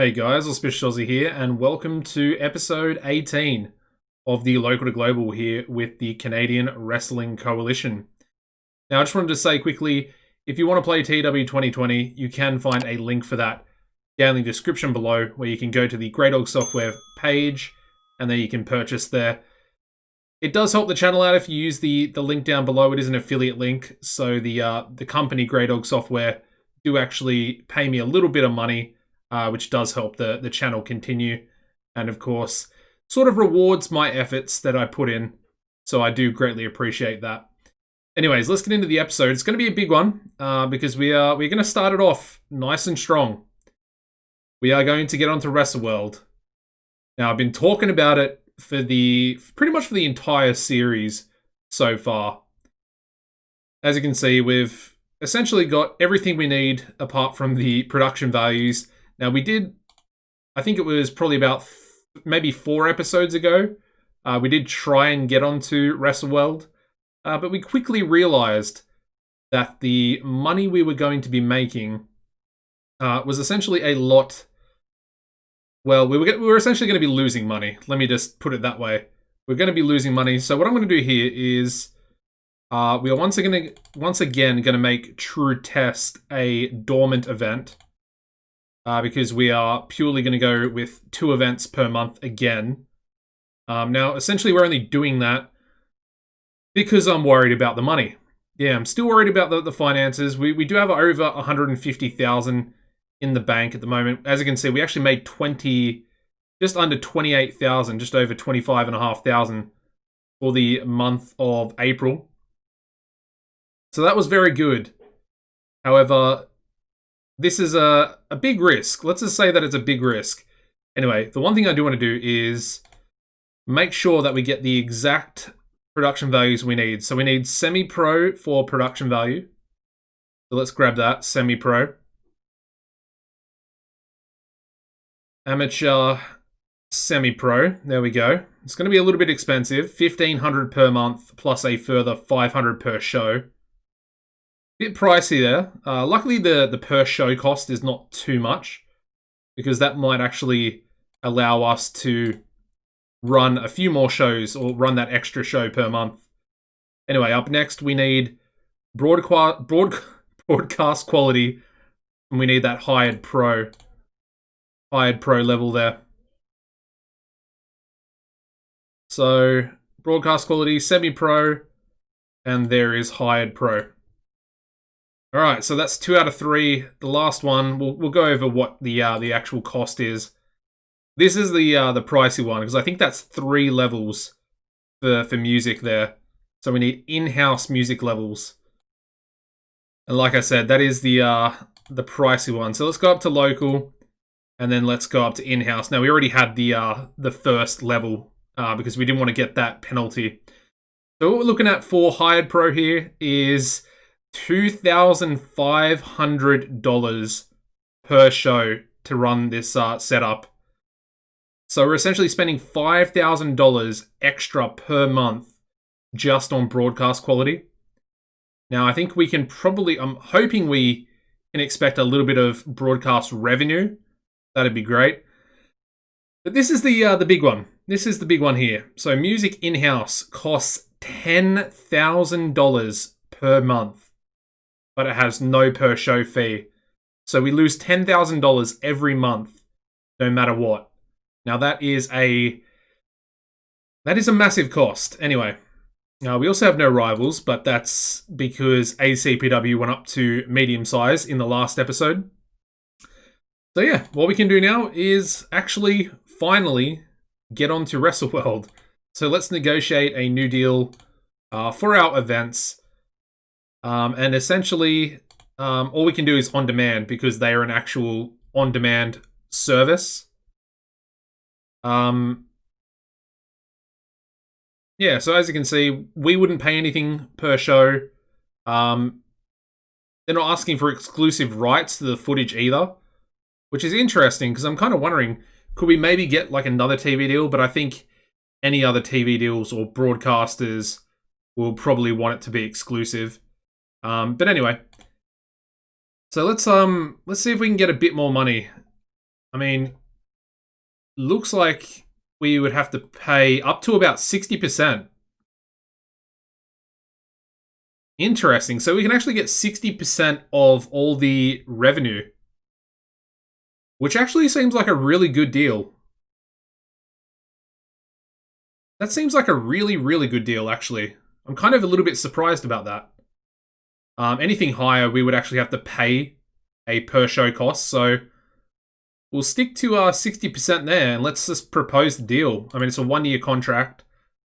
Hey guys, AuspiciousAussie here, and welcome to episode 18 of the Local to Global here with the Canadian Wrestling Coalition. Now, I just wanted to say quickly, if you want to play TEW 2020, you can find a link for that down in the description below, where you can go to the Grey Dog Software page, and then you can purchase there. It does help the channel out if you use the link down below. It is an affiliate link, so the company Grey Dog Software do actually pay me a little bit of money, which does help the channel continue, and of course sort of rewards my efforts that I put in, so I do greatly appreciate that. Anyways, let's get into the episode. It's going to be a big one because we're going to start it off nice and strong. We are going to get onto WrestleWorld. Now, I've been talking about it for pretty much for the entire series so far. As you can see, we've essentially got everything we need apart from the production values. Now, we did, I think it was probably about maybe 4 episodes ago, we did try and get onto WrestleWorld, but we quickly realized that the money we were going to be making was essentially a lot. Well, we were essentially going to be losing money. Let me just put it that way. We're going to be losing money. So what I'm going to do here is we are once again going to make True Test a dormant event. Because we are purely going to go with 2 events per month again. Now, essentially, we're only doing that because I'm worried about the money. Yeah, I'm still worried about the finances. We do have over 150,000 in the bank at the moment. As you can see, we actually made just under 28,000, just over 25,500 for the month of April. So that was very good. However, this is a big risk. Let's just say that it's a big risk. Anyway, the one thing I do want to do is make sure that we get the exact production values we need. So we need semi-pro for production value. So let's grab that, semi-pro. Amateur, semi-pro. There we go. It's going to be a little bit expensive. 1,500 per month plus a further 500 per show. Bit pricey there. Luckily, the per show cost is not too much, because that might actually allow us to run a few more shows or run that extra show per month. Anyway, up next we need broadcast quality, and we need that hired pro level there. So broadcast quality, semi-pro, and there is hired pro. All right, so that's 2 out of 3. The last one, we'll go over what the actual cost is. This is the pricey one, because I think that's 3 levels for music there. So we need in-house music levels, and like I said, that is the pricey one. So let's go up to local, and then let's go up to in-house. Now, we already had the first level because we didn't want to get that penalty. So what we're looking at for hired pro here is $2,500 per show to run this setup. So we're essentially spending $5,000 extra per month just on broadcast quality. Now, I think we can probably, I'm hoping we can expect a little bit of broadcast revenue. That'd be great. But this is the big one. This is the big one here. So music in-house costs $10,000 per month, but it has no per show fee. So we lose $10,000 every month, no matter what. Now that is a massive cost. Anyway, we also have no rivals, but that's because ACPW went up to medium size in the last episode. So yeah, what we can do now is actually finally get on to WrestleWorld. So let's negotiate a new deal for our events. And essentially, all we can do is on demand, because they are an actual on-demand service. Yeah, so as you can see, we wouldn't pay anything per show. They're not asking for exclusive rights to the footage either, which is interesting, because I'm kind of wondering, could we maybe get like another TV deal? But I think any other TV deals or broadcasters will probably want it to be exclusive. But anyway, so let's see if we can get a bit more money I mean, looks like we would have to pay up to about 60%. Interesting. So we can actually get 60% of all the revenue, which actually seems like a really good deal. That seems like a really, really good deal, actually. I'm kind of a little bit surprised about that. Anything higher, we would actually have to pay a per show cost. So we'll stick to 60% there, and let's just propose the deal. I mean, it's a 1-year contract.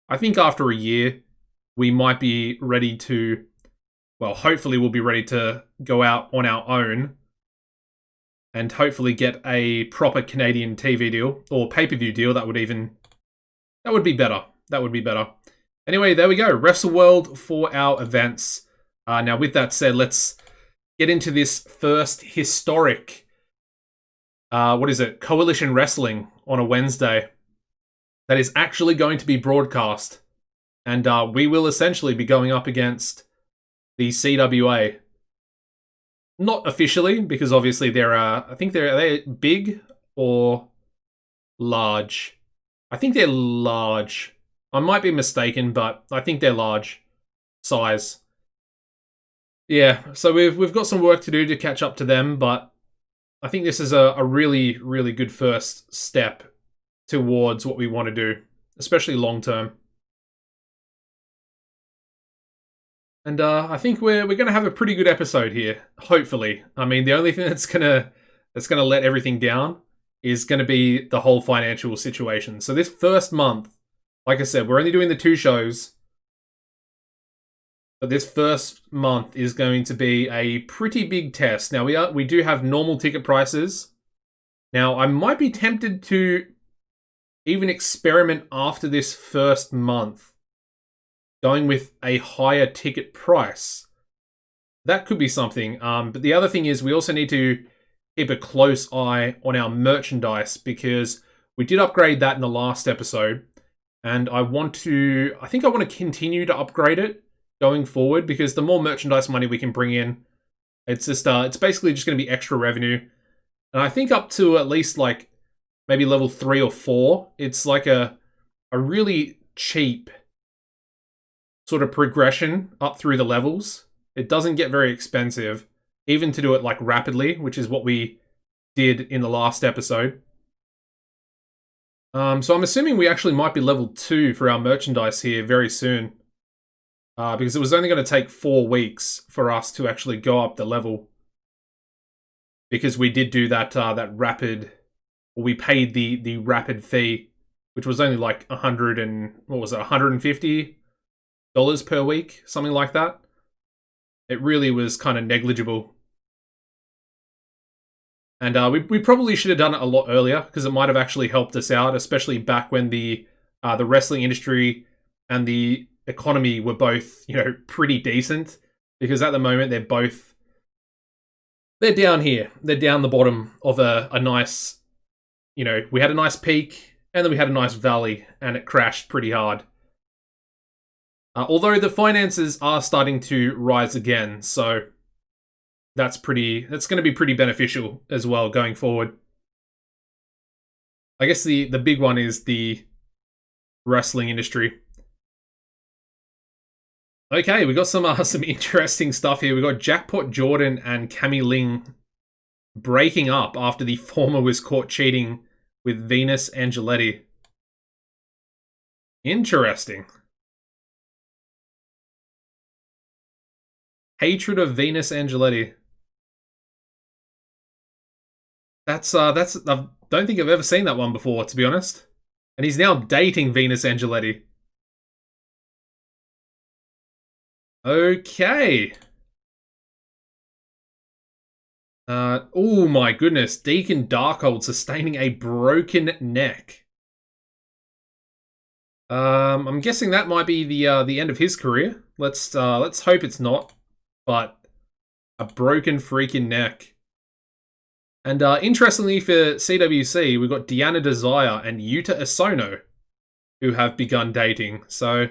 I think after a year, we might be ready to, well, hopefully we'll be ready to go out on our own and hopefully get a proper Canadian TV deal or pay-per-view deal. That would be better. That would be better. Anyway, there we go. WrestleWorld for our events. Now, with that said, let's get into this first historic, Coalition Wrestling on a Wednesday that is actually going to be broadcast. And we will essentially be going up against the CWA. Not officially, because obviously I think are they big or large? I think they're large. I might be mistaken, but I think they're large size. Yeah, so we've got some work to do to catch up to them, but I think this is a really, really good first step towards what we want to do, especially long term. And I think we're going to have a pretty good episode here, hopefully. I mean, the only thing that's gonna let everything down is going to be the whole financial situation. So this first month, like I said, we're only doing the 2 shows. But this first month is going to be a pretty big test. Now, we do have normal ticket prices. Now, I might be tempted to even experiment after this first month, going with a higher ticket price. That could be something. But the other thing is we also need to keep a close eye on our merchandise, because we did upgrade that in the last episode. And I think I want to continue to upgrade it going forward, because the more merchandise money we can bring in, it's basically just going to be extra revenue. And I think up to at least like maybe level 3 or 4, it's like a really cheap sort of progression up through the levels. It doesn't get very expensive, even to do it like rapidly, which is what we did in the last episode. So I'm assuming we actually might be level 2 for our merchandise here very soon. Because it was only going to take 4 weeks for us to actually go up the level. Because we did do that rapid, or we paid the rapid fee, which was only like $150 per week, something like that. It really was kind of negligible. And we probably should have done it a lot earlier, because it might have actually helped us out, especially back when the wrestling industry and the economy were both, pretty decent. Because at the moment they're down here. They're down the bottom of a nice, we had a nice peak and then we had a nice valley, and it crashed pretty hard. Although the finances are starting to rise again, so that's going to be pretty beneficial as well going forward. I guess the big one is the wrestling industry. Okay, we got some interesting stuff here. We got Jackpot Jordan and Cammy Ling breaking up after the former was caught cheating with Venus Angeletti. Interesting. Hatred of Venus Angeletti. I don't think I've ever seen that one before, to be honest. And he's now dating Venus Angeletti. Okay. Oh my goodness. Deacon Darkhold sustaining a broken neck. I'm guessing that might be the end of his career. Let's hope it's not. But a broken freaking neck. And interestingly for CWC, we've got Deanna Desire and Yuta Isono, who have begun dating. So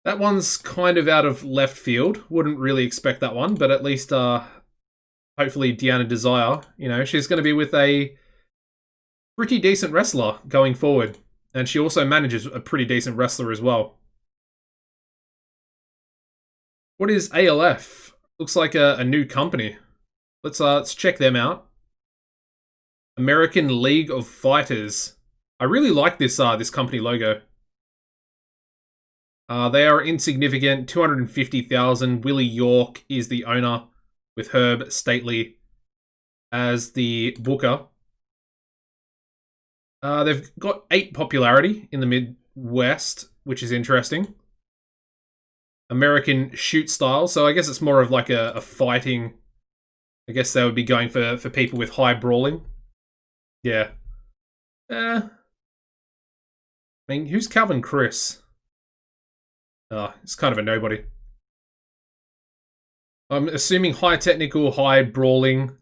that one's kind of out of left field. Wouldn't really expect that one, but at least I hopefully Deanna Desire, you know, she's going to be with a pretty decent wrestler going forward. And she also manages a pretty decent wrestler as well. What is ALF? Looks like a new company. Let's check them out. American League of Fighters. I really like this this company logo. They are insignificant, 250,000. Willie York is the owner, with Herb Stately as the booker. They've got 8 popularity in the Midwest, which is interesting. American shoot style, so I guess it's more of like a fighting. I guess they would be going for people with high brawling. Yeah. I mean, who's Calvin Chris? It's kind of a nobody. I'm assuming high technical, high brawling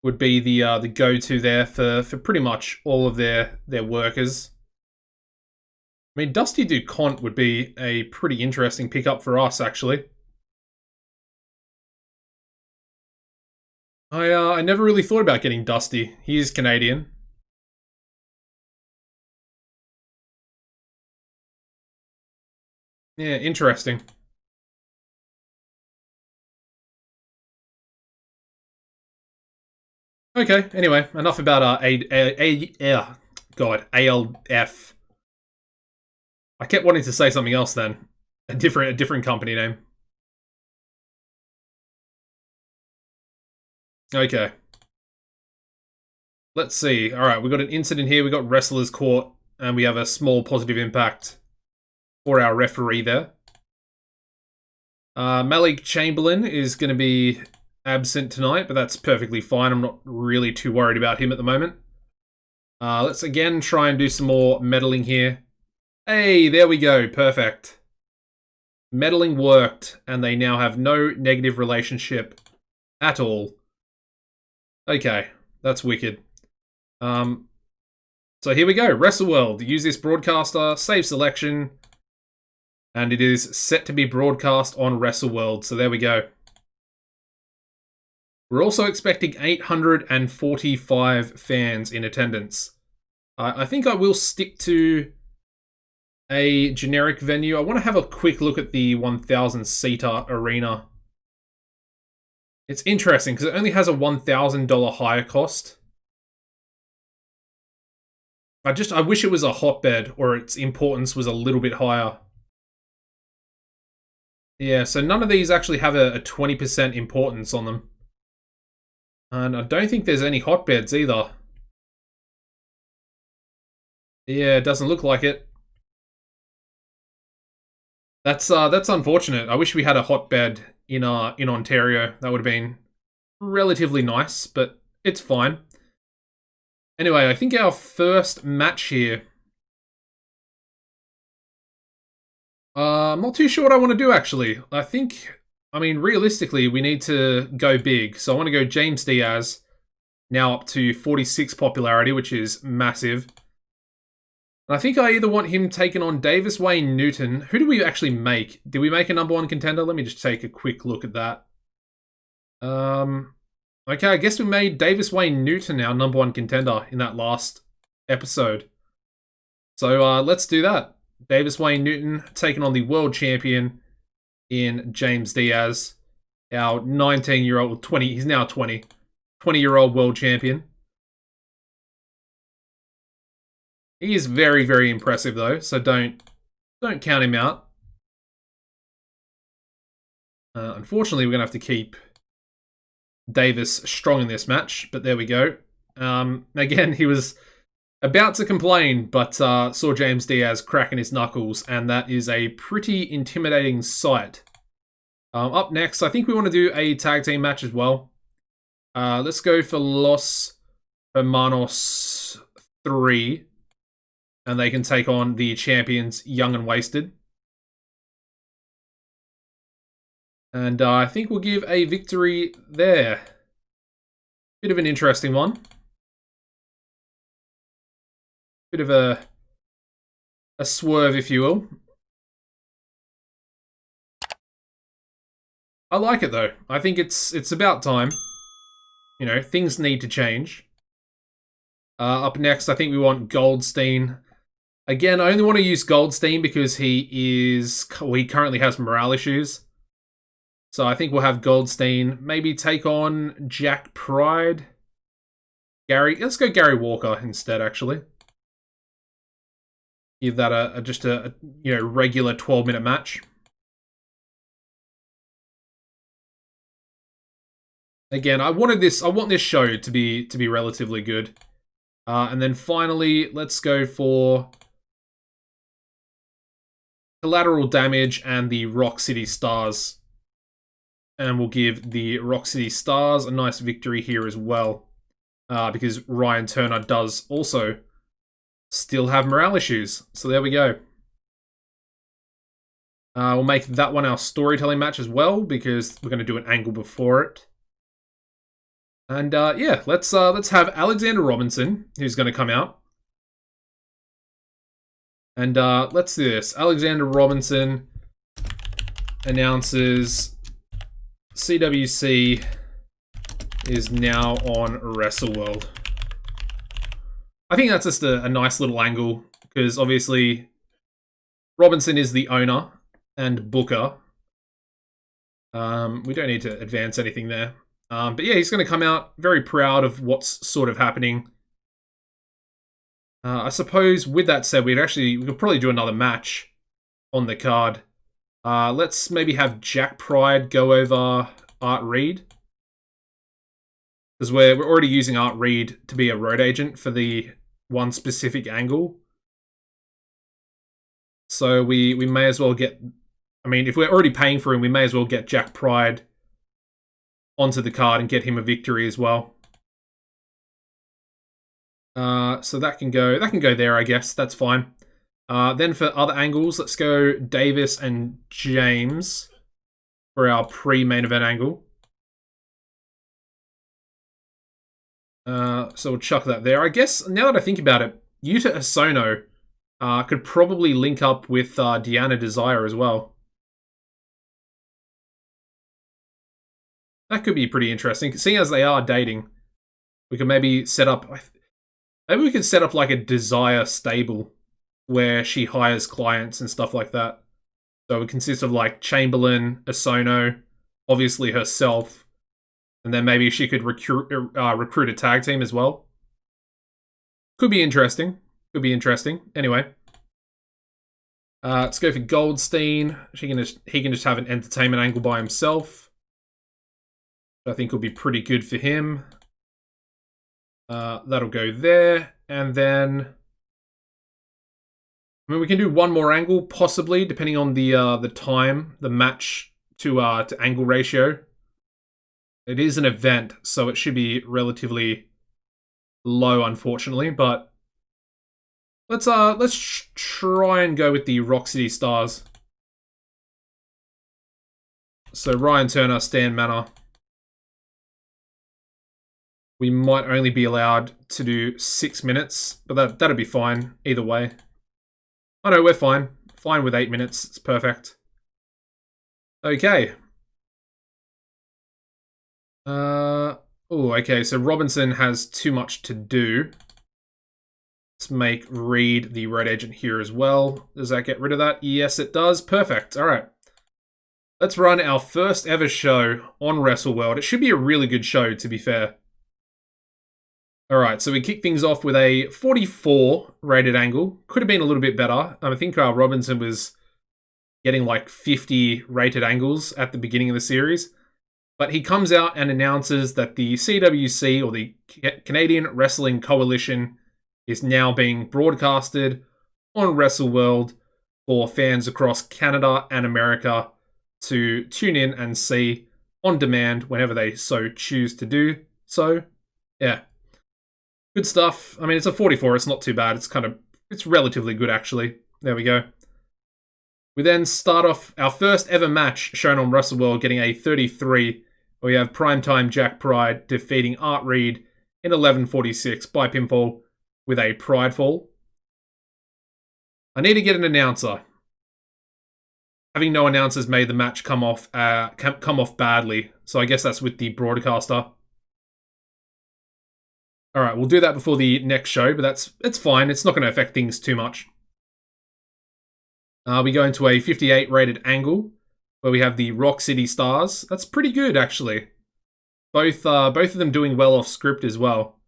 would be the go-to there for pretty much all of their workers. I mean, Dusty DuCont would be a pretty interesting pickup for us, actually. I never really thought about getting Dusty. He is Canadian. Yeah, interesting. Okay, anyway, enough about ALF. I kept wanting to say something else then. A different company name. Okay. Let's see. Alright, we got an incident here. We got wrestlers caught, and we have a small positive impact for our referee there. Malik Chamberlain is going to be absent tonight, but that's perfectly fine. I'm not really too worried about him at the moment. Let's again try and do some more meddling here. Hey, there we go. Perfect. Meddling worked, and they now have no negative relationship at all. Okay, that's wicked. So here we go. WrestleWorld. Use this broadcaster, save selection, and it is set to be broadcast on WrestleWorld. So there we go. We're also expecting 845 fans in attendance. I think I will stick to a generic venue. I want to have a quick look at the 1,000-seater arena. It's interesting because it only has a $1,000 higher cost. I wish it was a hotbed or its importance was a little bit higher. Yeah, so none of these actually have a 20% importance on them. And I don't think there's any hotbeds either. Yeah, it doesn't look like it. That's unfortunate. I wish we had a hotbed in Ontario. That would have been relatively nice, but it's fine. Anyway, I think our first match here. I'm not too sure what I want to do, actually. I mean, realistically, we need to go big. So I want to go James Diaz, now up to 46 popularity, which is massive. And I think I either want him taken on Davis Wayne Newton. Who do we actually make? Did we make a #1 contender? Let me just take a quick look at that. Okay, I guess we made Davis Wayne Newton our #1 contender in that last episode. So let's do that. Davis Wayne Newton taking on the world champion in James Diaz, our 19-year-old, 20, he's now 20-year-old world champion. He is very, very impressive though, so don't count him out. Unfortunately, we're going to have to keep Davis strong in this match, but there we go. Again, he was about to complain, but saw James Diaz cracking his knuckles, and that is a pretty intimidating sight. Up next, I think we want to do a tag team match as well. Let's go for Los Hermanos 3, and they can take on the champions, Young and Wasted. And I think we'll give a victory there. Bit of an interesting one. Bit of a swerve, if you will. I like it though. I think it's about time. You know, things need to change. Up next, I think we want Goldstein. Again, I only want to use Goldstein because he currently has morale issues. So I think we'll have Goldstein maybe take on Jack Pride. Let's go Gary Walker instead, actually. Give that just a regular 12-minute match. Again, I want this show to be relatively good. And then finally, let's go for Collateral Damage and the Rock City Stars. And we'll give the Rock City Stars a nice victory here as well. Because Ryan Turner does also still have morale issues. So there we go. We'll make that one our storytelling match as well, because we're going to do an angle before it. And yeah, let's have Alexander Robinson, who's going to come out. And let's do this. Alexander Robinson announces CWC is now on WrestleWorld. I think that's just a nice little angle, because obviously Robinson is the owner and booker. We don't need to advance anything there. But yeah, he's going to come out very proud of what's sort of happening. I suppose with that said, we could probably do another match on the card. Let's maybe have Jack Pride go over Art Reed. Because we're already using Art Reed to be a road agent for the one specific angle. So we may as well get... I mean, if we're already paying for him, we may as well get Jack Pride onto the card and get him a victory as well. So that can go there, I guess. That's fine. Then for other angles, let's go Davis and James for our pre-main event angle. So we'll chuck that there. I guess, now that I think about it, Yuta Asono could probably link up with Deanna Desire as well. That could be pretty interesting. Seeing as they are dating, we could maybe set up... Maybe we could set up like a Desire stable where she hires clients and stuff like that. So it consists of like Chamberlain, Asono, obviously herself, and then maybe she could recruit a tag team as well. Could be interesting. Could be interesting. Anyway. Let's go for Goldstein. He can just have an entertainment angle by himself. I think will be pretty good for him. That'll go there, and then I mean we can do one more angle possibly, depending on the time, the match to angle ratio. It is an event, so it should be relatively low, unfortunately. But let's try and go with the Rock City Stars. So Ryan Turner, Stan Manor. We might only be allowed to do 6 minutes, but that'll be fine either way. Oh no, we're fine. Fine with 8 minutes. It's perfect. Okay. Okay, so Robinson has too much to do. Let's make Reed the road agent here as well. Does that get rid of that? Yes, it does. Perfect. All right. Let's run our first ever show on WrestleWorld. It should be a really good show, to be fair. Alright, so we kick things off with a 44 rated angle. Could have been a little bit better. I think Robinson was getting like 50 rated angles at the beginning of the series. But he comes out and announces that the CWC, or the Canadian Wrestling Coalition, is now being broadcasted on WrestleWorld for fans across Canada and America to tune in and see on demand whenever they so choose to do so. Yeah. Good stuff. I mean, it's a 44. It's not too bad. It's relatively good, actually. There we go. We then start off our first ever match shown on WrestleWorld, getting a 33, where we have Primetime Jack Pride defeating Art Reed in 11:46 by pinfall with a Pride fall. I need to get an announcer. having no announcers made the match come off badly. So I guess that's with the broadcaster. All right, we'll do that before the next show, but it's fine. It's not going to affect things too much. We go into a 58 rated angle where we have the Rock City Stars. That's pretty good, actually. Both of them doing well off script as well.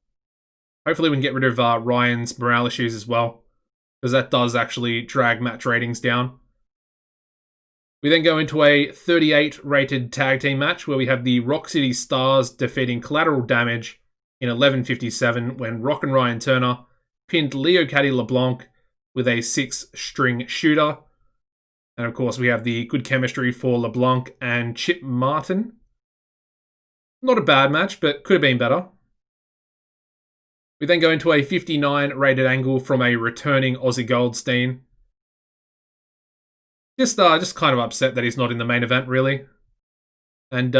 Hopefully we can get rid of Ryan's morale issues as well, because that does actually drag match ratings down. We then go into a 38 rated tag team match where we have the Rock City Stars defeating Collateral Damage in 11:57 when Rock and Ryan Turner pinned Leo Caddy LeBlanc with a 6-string shooter. And of course, we have the good chemistry for LeBlanc and Chip Martin. Not a bad match, but could have been better. We then go into a 59 rated angle from a returning Aussie Goldstein. Just kind of upset that he's not in the main event, really. And,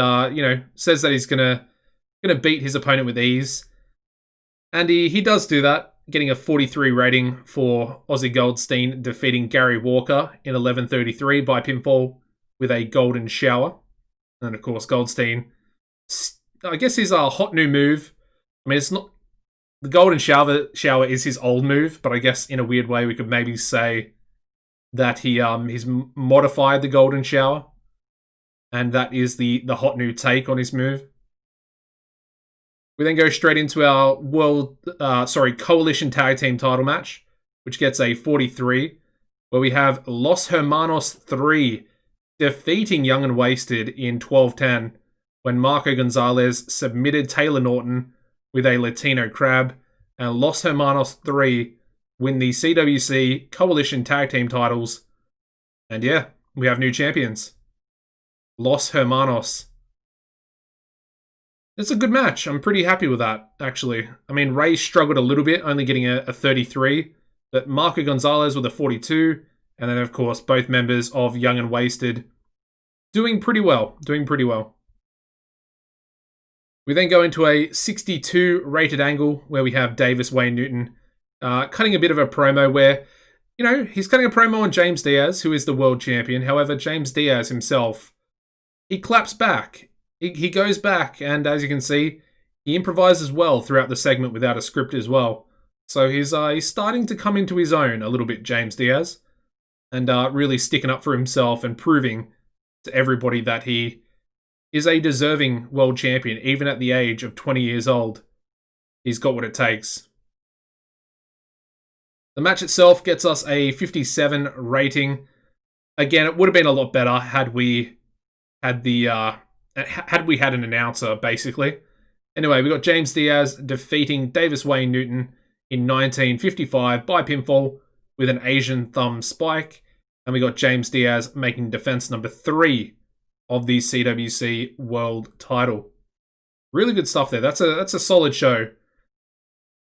says that he's gonna beat his opponent with ease. And he does do that, getting a 43 rating for Aussie Goldstein defeating Gary Walker in 11:33 by pinfall with a golden shower. And of course, Goldstein, I guess his hot new move. I mean, it's not the golden shower is his old move, but I guess in a weird way we could maybe say that he's modified the golden shower, and that is the hot new take on his move. We then go straight into our Coalition Tag Team title match, which gets a 43, where we have Los Hermanos 3 defeating Young and Wasted in 12:10 when Marco Gonzalez submitted Taylor Norton with a Latino crab, and Los Hermanos 3 win the CWC Coalition Tag Team titles. And yeah, we have new champions. Los Hermanos. It's a good match. I'm pretty happy with that, actually. I mean, Ray struggled a little bit, only getting a 33, but Marco Gonzalez with a 42, and then, of course, both members of Young and Wasted doing pretty well. We then go into a 62 rated angle where we have Davis Wayne Newton cutting a bit of a promo where, he's cutting a promo on James Diaz, who is the world champion. However, James Diaz himself, he claps back. He goes back, and as you can see, he improvises well throughout the segment without a script as well. So he's starting to come into his own a little bit, James Diaz, and really sticking up for himself and proving to everybody that he is a deserving world champion, even at the age of 20 years old. He's got what it takes. The match itself gets us a 57 rating. Again, it would have been a lot better had we had an announcer, basically. Anyway, we got James Diaz defeating Davis Wayne Newton in 19:55 by pinfall with an Asian thumb spike. And we got James Diaz making defense number 3 of the CWC World title. Really good stuff there. That's a solid show.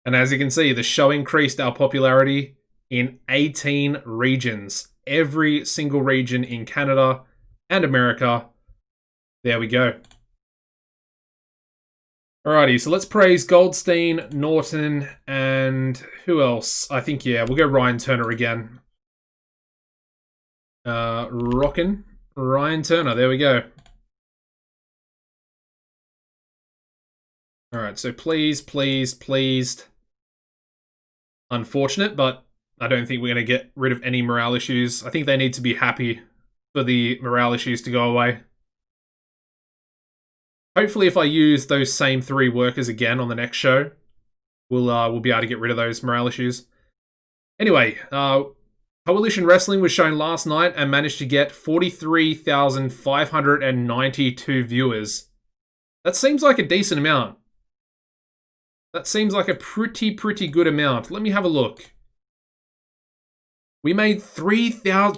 And as you can see, the show increased our popularity in 18 regions. Every single region in Canada and America. There we go. Alrighty, so let's praise Goldstein, Norton, and who else? I think, we'll go Ryan Turner again. Rockin' Ryan Turner, there we go. Alright, so pleased. Unfortunate, but I don't think we're going to get rid of any morale issues. I think they need to be happy for the morale issues to go away. Hopefully, if I use those same 3 workers again on the next show, we'll be able to get rid of those morale issues. Anyway, Coalition Wrestling was shown last night and managed to get 43,592 viewers. That seems like a decent amount. That seems like a pretty good amount. Let me have a look. We made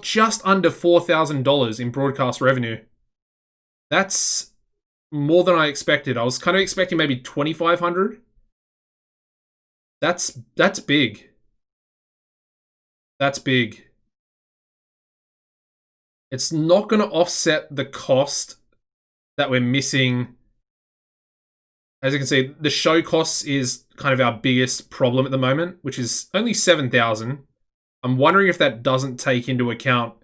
just under $4,000 in broadcast revenue. That's more than I expected. I was kind of expecting maybe 2,500. That's big. That's big. It's not going to offset the cost that we're missing. As you can see, the show costs is kind of our biggest problem at the moment, which is only $7,000. I'm wondering if that doesn't take into account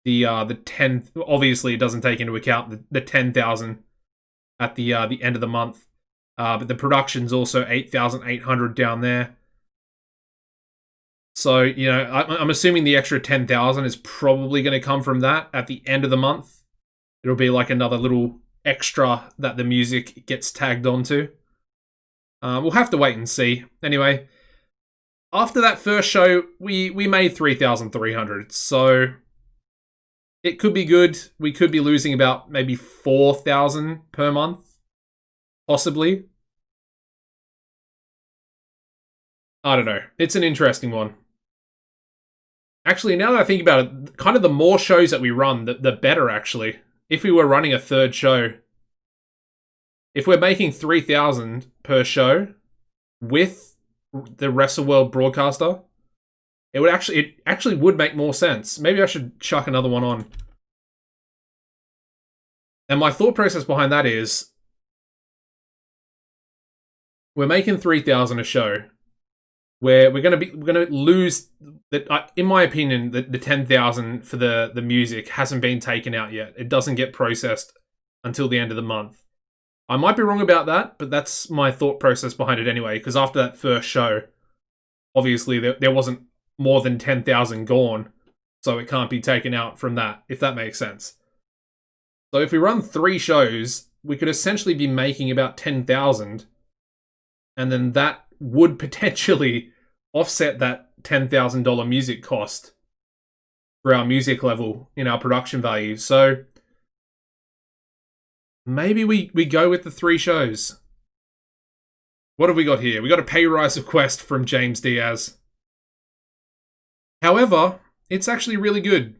the 10. Obviously, it doesn't take into account the 10,000 at the end of the month. But the production's also 8,800 down there. So, you know, I'm assuming the extra 10,000 is probably going to come from that at the end of the month. It'll be like another little extra that the music gets tagged onto. We'll have to wait and see. Anyway, after that first show, we made 3,300. So it could be good. We could be losing about maybe 4,000 per month, possibly. I don't know. It's an interesting one. Actually, now that I think about it, kind of the more shows that we run, the better, actually. If we were running a third show, if we're making 3,000 per show with the WrestleWorld broadcaster, it actually would make more sense. Maybe I should chuck another one on. And my thought process behind that is, we're making 3,000 a show, where we're gonna lose that. In my opinion, the 10,000 for the music hasn't been taken out yet. It doesn't get processed until the end of the month. I might be wrong about that, but that's my thought process behind it anyway. Because after that first show, obviously there wasn't more than 10,000 gone, so it can't be taken out from that, if that makes sense. So if we run 3 shows, we could essentially be making about 10,000, and then that would potentially offset that $10,000 music cost for our music level in our production value. So maybe we go with the 3 shows. What have we got here? We got a pay rise request from James Diaz. However, it's actually really good.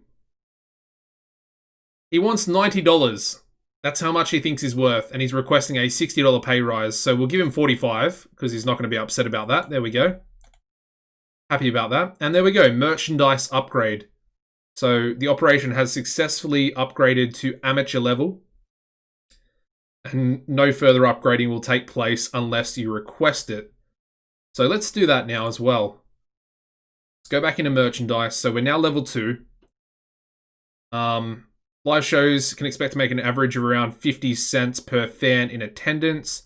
He wants $90. That's how much he thinks he's worth, and he's requesting a $60 pay rise. So we'll give him $45 because he's not going to be upset about that. There we go. Happy about that. And there we go, merchandise upgrade. So the operation has successfully upgraded to amateur level, and no further upgrading will take place unless you request it. So let's do that now as well. Let's go back into merchandise. So we're now level 2. Live shows can expect to make an average of around 50 cents per fan in attendance,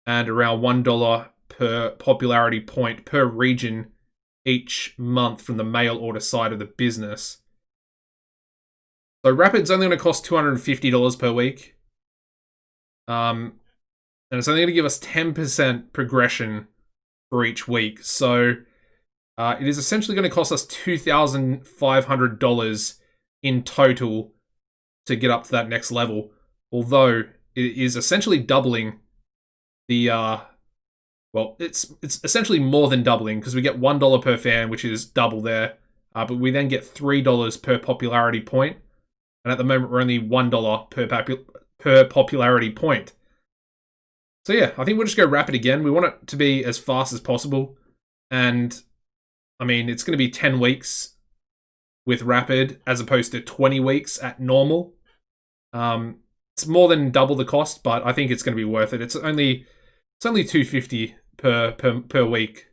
and around $1 per popularity point per region each month from the mail order side of the business. So Rapid's only going to cost $250 per week. And it's only going to give us 10% progression for each week. So it is essentially going to cost us $2,500 in total to get up to that next level. Although it is essentially doubling the... well, it's essentially more than doubling, because we get $1 per fan, which is double there. But we then get $3 per popularity point. And at the moment, we're only $1 per popularity point. So yeah, I think we'll just go Rapid again. We want it to be as fast as possible. And, I mean, it's going to be 10 weeks with Rapid as opposed to 20 weeks at normal. It's more than double the cost, but I think it's going to be worth it. It's only $250 per week.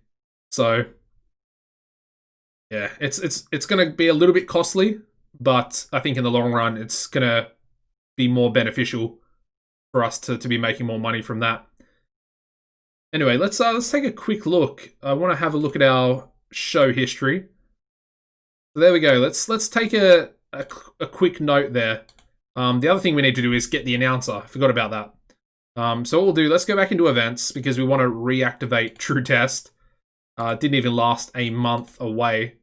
So yeah, it's going to be a little bit costly, but I think in the long run it's going to be more beneficial for us to be making more money from that. Anyway, let's take a quick look. I want to have a look at our show history. So there we go. Let's take a quick note there. The other thing we need to do is get the announcer. I forgot about that. So what we'll do, let's go back into events because we want to reactivate True Test. Didn't even last a month away.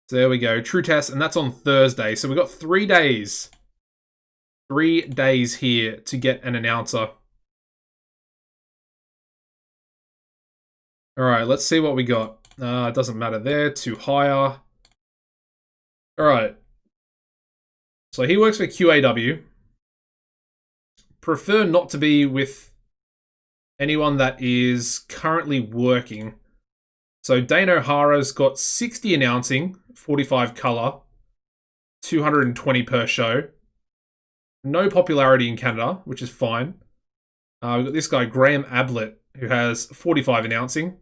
So there we go, True Test, and that's on Thursday. So we've got 3 days. 3 days here to get an announcer. All right, let's see what we got. It doesn't matter there. To hire. All right. So he works for QAW. Prefer not to be with anyone that is currently working. So Dane O'Hara's got 60 announcing, 45 color, 220 per show. No popularity in Canada, which is fine. We've got this guy, Graham Ablett, who has 45 announcing.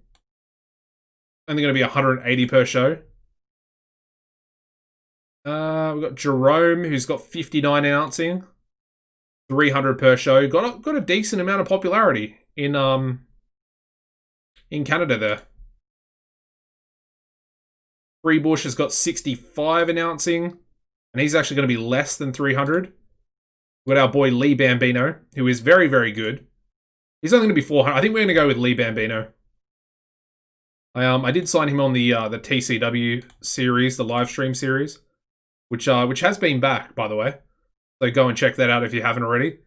Only going to be 180 per show. We've got Jerome, who's got 59 announcing, 300 per show. Got a decent amount of popularity in Canada there. Freebush has got 65 announcing, and he's actually going to be less than 300. We've got our boy Lee Bambino, who is very, very good. He's only going to be 400. I think we're going to go with Lee Bambino. I did sign him on the TCW series, the live stream series, which has been back, by the way. So go and check that out if you haven't already.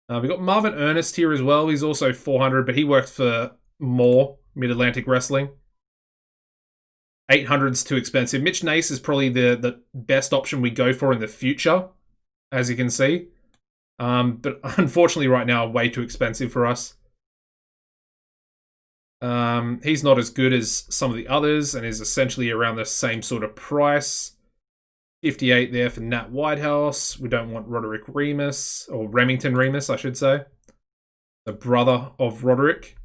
We've got Marvin Ernest here as well. He's also 400, but he works for more Mid-Atlantic Wrestling. 800's too expensive. Mitch Nace is probably the best option we go for in the future, as you can see. But unfortunately right now, way too expensive for us. He's not as good as some of the others and is essentially around the same sort of price. 58 there for Nat Whitehouse. We don't want Roderick Remus, or Remington Remus, I should say. The brother of Roderick.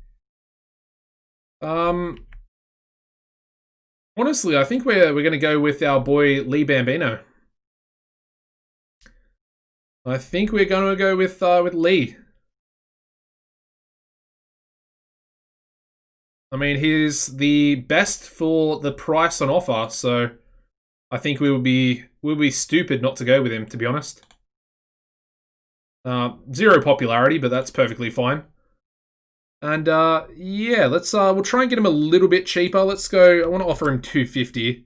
Honestly, I think we're going to go with our boy Lee Bambino. I think we're going to go with Lee. I mean, he's the best for the price on offer, so I think we'll be stupid not to go with him, to be honest. Zero popularity, but that's perfectly fine. And yeah, we'll try and get him a little bit cheaper. Let's go. I want to offer him $250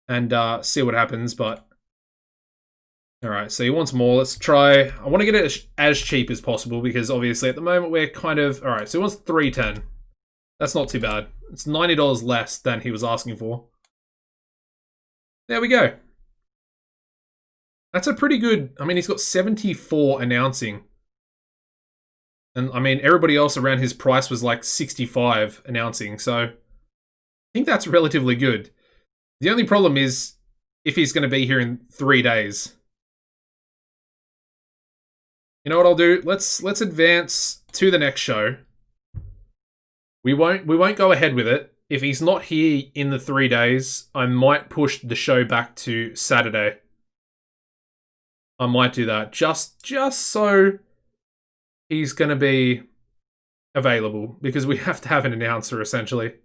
and see what happens. But all right, so he wants more. Let's try. I want to get it as cheap as possible because obviously at the moment we're kind of all right. So he wants $310. That's not too bad. It's $90 less than he was asking for. There we go. That's a pretty good. I mean, he's got 74 announcing. And I mean, everybody else around his price was like 65 announcing. So I think that's relatively good. The only problem is if he's going to be here in 3 days. You know what I'll do? Let's advance to the next show. We won't go ahead with it. If he's not here in the 3 days, I might push the show back to Saturday. I might do that just so he's going to be available because we have to have an announcer essentially.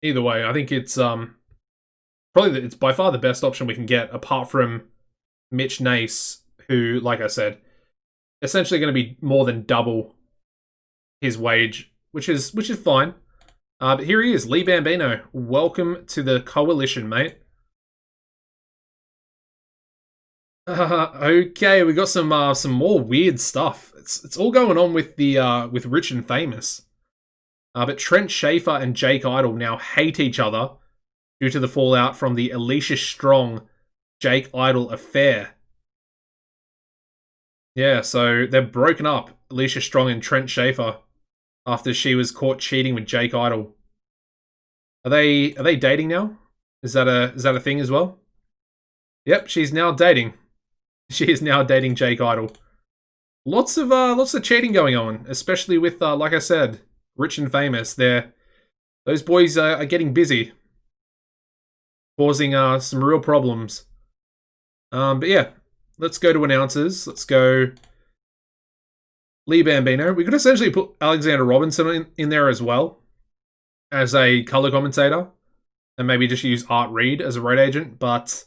Either way, I think it's it's by far the best option we can get apart from Mitch Nace, who, like I said, essentially going to be more than double his wage, which is fine. But here he is, Lee Bambino. Welcome to the coalition, mate. Okay, we got some more weird stuff. It's all going on with the with Rich and Famous. But Trent Schaefer and Jake Idol now hate each other due to the fallout from the Alicia Strong Jake Idol affair. Yeah, so they're broken up, Alicia Strong and Trent Schaefer, after she was caught cheating with Jake Idol. Are they dating now? Is that a thing as well? Yep, she's now dating. She is now dating Jake Idol. Lots of cheating going on, especially with like I said, Rich and Famous. Those boys are getting busy, causing some real problems. But yeah, let's go to announcers. Let's go Lee Bambino. We could essentially put Alexander Robinson in there as well as a color commentator, and maybe just use Art Reed as a road agent. But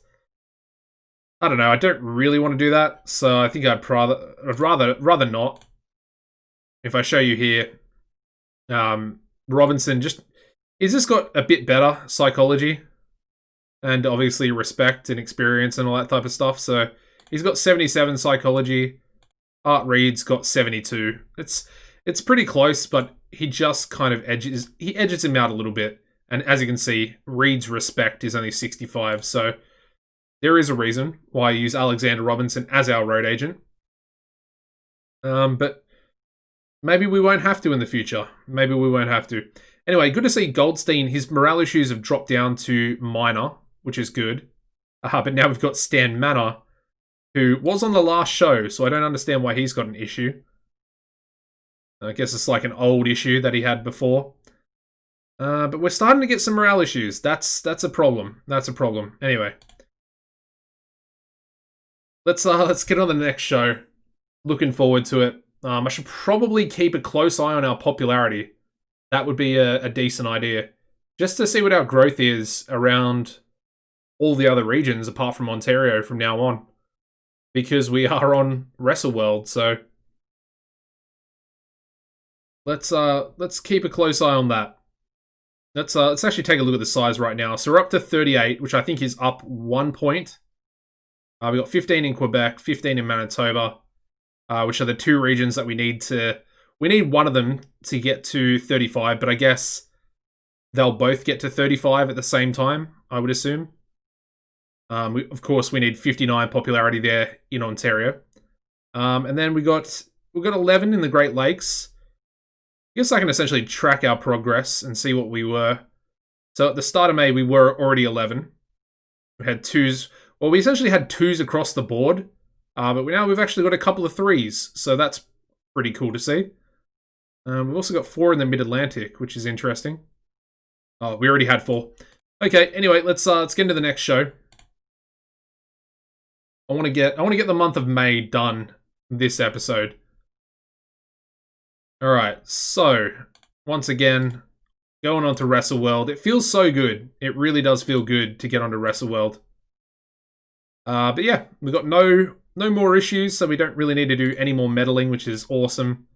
I don't know. I don't really want to do that, so I think I'd rather not. If I show you here, Robinson he's just got a bit better psychology, and obviously respect and experience and all that type of stuff. So he's got 77 psychology. Art Reed's got 72. It's pretty close, but he just kind of edges him out a little bit. And as you can see, Reed's respect is only 65. So there is a reason why I use Alexander Robinson as our road agent. But maybe we won't have to in the future. Maybe we won't have to. Anyway, good to see Goldstein. His morale issues have dropped down to minor, which is good. But now we've got Stan Manor, who was on the last show, so I don't understand why he's got an issue. I guess it's like an old issue that he had before. But we're starting to get some morale issues. That's a problem. That's a problem. Anyway, let's get on the next show. Looking forward to it. I should probably keep a close eye on our popularity. That would be a decent idea, just to see what our growth is around all the other regions apart from Ontario from now on, because we are on WrestleWorld. So let's keep a close eye on that. Let's actually take a look at the size right now. So we're up to 38, which I think is up 1 point. We got 15 in Quebec, 15 in Manitoba, which are the two regions that we need to. We need one of them to get to 35, but I guess they'll both get to 35 at the same time, I would assume. Of course, we need 59 popularity there in Ontario. And then we've got 11 in the Great Lakes. I guess I can essentially track our progress and see what we were. So at the start of May, we were already 11. We had twos. Well, we essentially had twos across the board. But now we've actually got a couple of threes. So that's pretty cool to see. We've also got 4 in the Mid-Atlantic, which is interesting. Oh, we already had 4. Okay, anyway, let's get into the next show. I want to get the month of May done this episode. All right, so once again, going on to WrestleWorld. It feels so good. It really does feel good to get onto WrestleWorld. But yeah, we've got no more issues, so we don't really need to do any more meddling, which is awesome.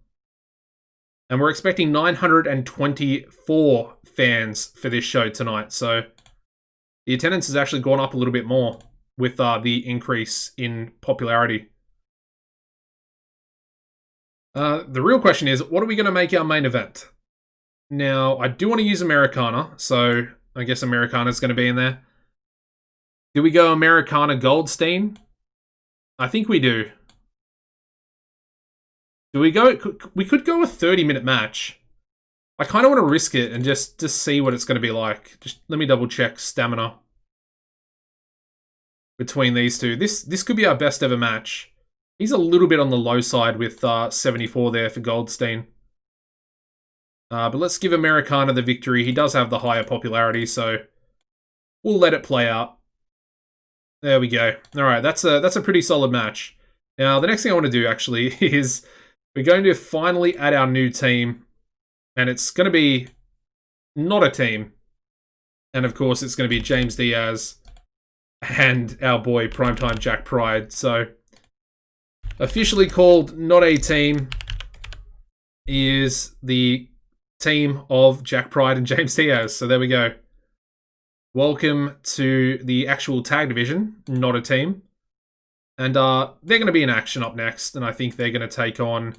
And we're expecting 924 fans for this show tonight, so the attendance has actually gone up a little bit more with the increase in popularity. The real question is, what are we going to make our main event? Now, I do want to use Americana, so I guess Americana's going to be in there. Do we go Americana Goldstein? I think we do. Do we go? We could go a 30-minute match. I kind of want to risk it and just see what it's going to be like. Just let me double check stamina between these two. This could be our best ever match. He's a little bit on the low side with 74 there for Goldstein. But let's give Americana the victory. He does have the higher popularity, so we'll let it play out. There we go. All right, that's a pretty solid match. Now, the next thing I want to do, actually, is we're going to finally add our new team. And it's going to be not a team. And, of course, it's going to be James Diaz and our boy Primetime Jack Pride. So, officially called Not a Team is the team of Jack Pride and James Diaz. So, there we go. Welcome to the actual tag division, Not a Team. And they're going to be in action up next. And I think they're going to take on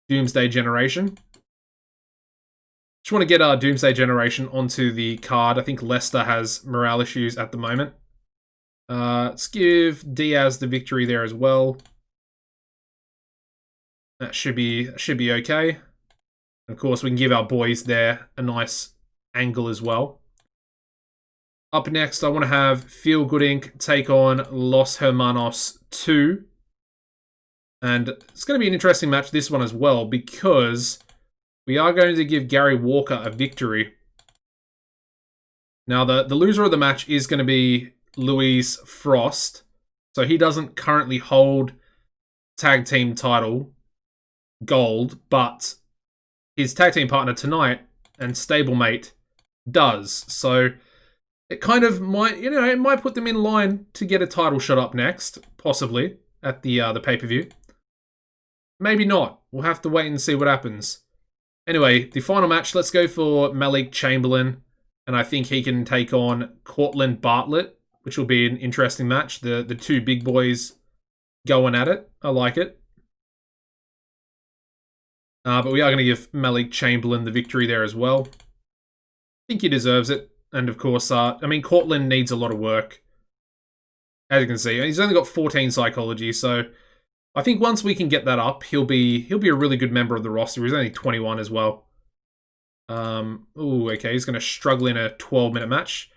Doomsday Generation. Just want to get our Doomsday Generation onto the card. I think Leicester has morale issues at the moment. Let's give Diaz the victory there as well. That should be okay. And of course, we can give our boys there a nice angle as well. Up next, I want to have Feel Good Inc. take on Los Hermanos 2. And it's going to be an interesting match, this one as well, because we are going to give Gary Walker a victory. Now, the loser of the match is going to be Louise Frost. So he doesn't currently hold tag team title gold, but his tag team partner tonight and stablemate does. So it kind of might, it might put them in line to get a title shot up next, possibly, at the pay-per-view. Maybe not. We'll have to wait and see what happens. Anyway, the final match, let's go for Malik Chamberlain. And I think he can take on Cortland Bartlett, which will be an interesting match. The two big boys going at it. I like it. But we are going to give Malik Chamberlain the victory there as well. I think he deserves it. And of course, Cortland needs a lot of work. As you can see, he's only got 14 psychology, so I think once we can get that up, he'll be a really good member of the roster. He's only 21 as well. Okay, he's going to struggle in a 12-minute match.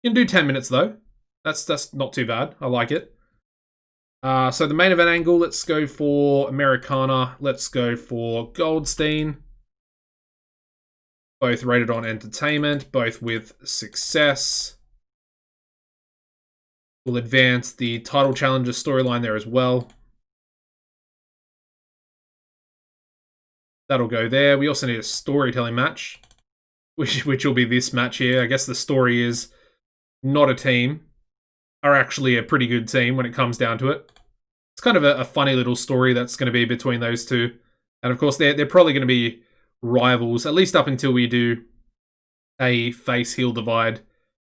He can do 10 minutes though. That's not too bad. I like it. So the main event angle, let's go for Americana. Let's go for Goldstein. Both rated on entertainment, both with success. We'll advance the title challenger storyline there as well. That'll go there. We also need a storytelling match, which will be this match here. I guess the story is Not a Team are actually a pretty good team when it comes down to it. It's kind of a funny little story that's going to be between those two. And of course, they're probably going to be rivals, at least up until we do a face-heel divide.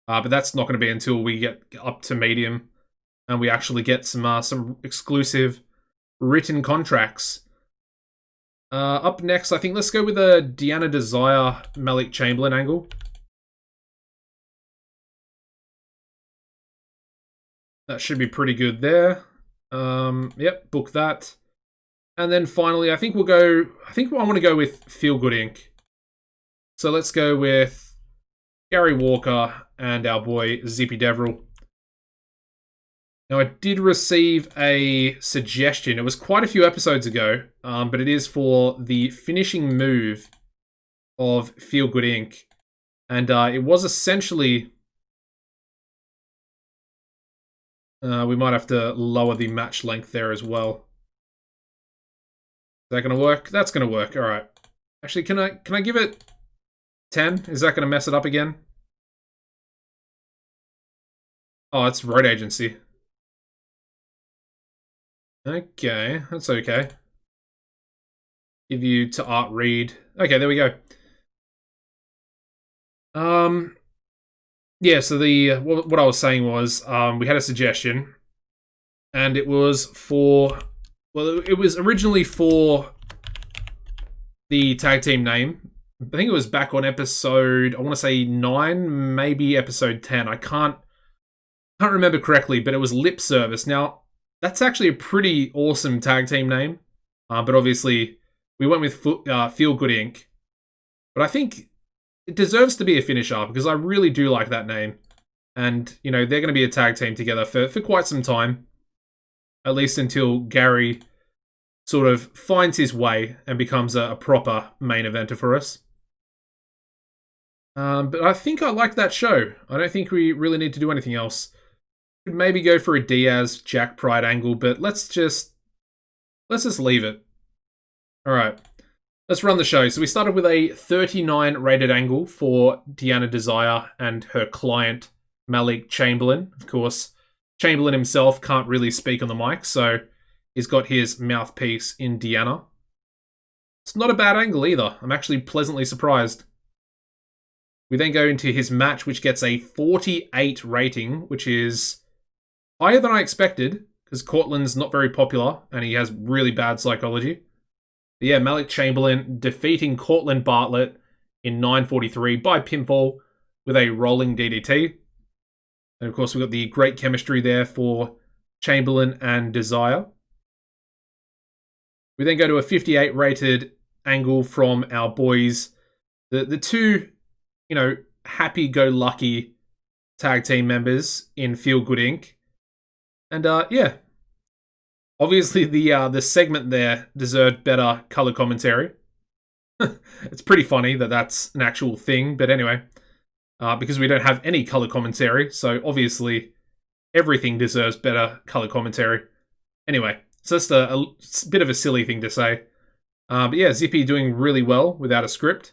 But that's not going to be until we get up to medium and we actually get some exclusive written contracts. Up next, I think let's go with a Deanna Desire Malik Chamberlain angle. That should be pretty good there. Yep, book that. And then finally, I think I want to go with Feel Good Inc. So let's go with Gary Walker and our boy Zippy Deverill. Now, I did receive a suggestion. It was quite a few episodes ago, but it is for the finishing move of Feel Good Inc. And it was essentially... we might have to lower the match length there as well. Is that going to work? That's going to work. All right. Actually, can I give it 10? Is that going to mess it up again? Oh, it's Road Agency. Okay, that's okay. Give you to Art Reed. Okay, there we go. Yeah, so what I was saying was we had a suggestion, and it was for... Well, it was originally for the tag team name. I think it was back on episode, I want to say 9, maybe episode 10. I can't remember correctly, but it was Lip Service. Now, that's actually a pretty awesome tag team name, but obviously we went with Feel Good Inc. But I think it deserves to be a finisher because I really do like that name. And, you know, they're going to be a tag team together for quite some time. At least until Gary sort of finds his way and becomes a proper main eventer for us. But I think I like that show. I don't think we really need to do anything else. Could maybe go for a Diaz Jack Pride angle, but let's just leave it. All right, let's run the show. So we started with a 39 rated angle for Deanna Desire and her client Malik Chamberlain. Of course, Chamberlain himself can't really speak on the mic, so he's got his mouthpiece in Deanna. It's not a bad angle either. I'm actually pleasantly surprised. We then go into his match, which gets a 48 rating, which is higher than I expected, because Cortland's not very popular, and he has really bad psychology. But yeah, Malik Chamberlain defeating Cortland Bartlett in 9:43 by pinfall with a rolling DDT. And of course, we've got the great chemistry there for Chamberlain and Desire. We then go to a 58 rated angle from our boys. The two, you know, happy-go-lucky tag team members in Feel Good Inc. And yeah, obviously the segment there deserved better color commentary. It's pretty funny that that's an actual thing, but anyway, because we don't have any color commentary, so obviously everything deserves better color commentary. Anyway, it's just a bit of a silly thing to say. But yeah, Zippy doing really well without a script.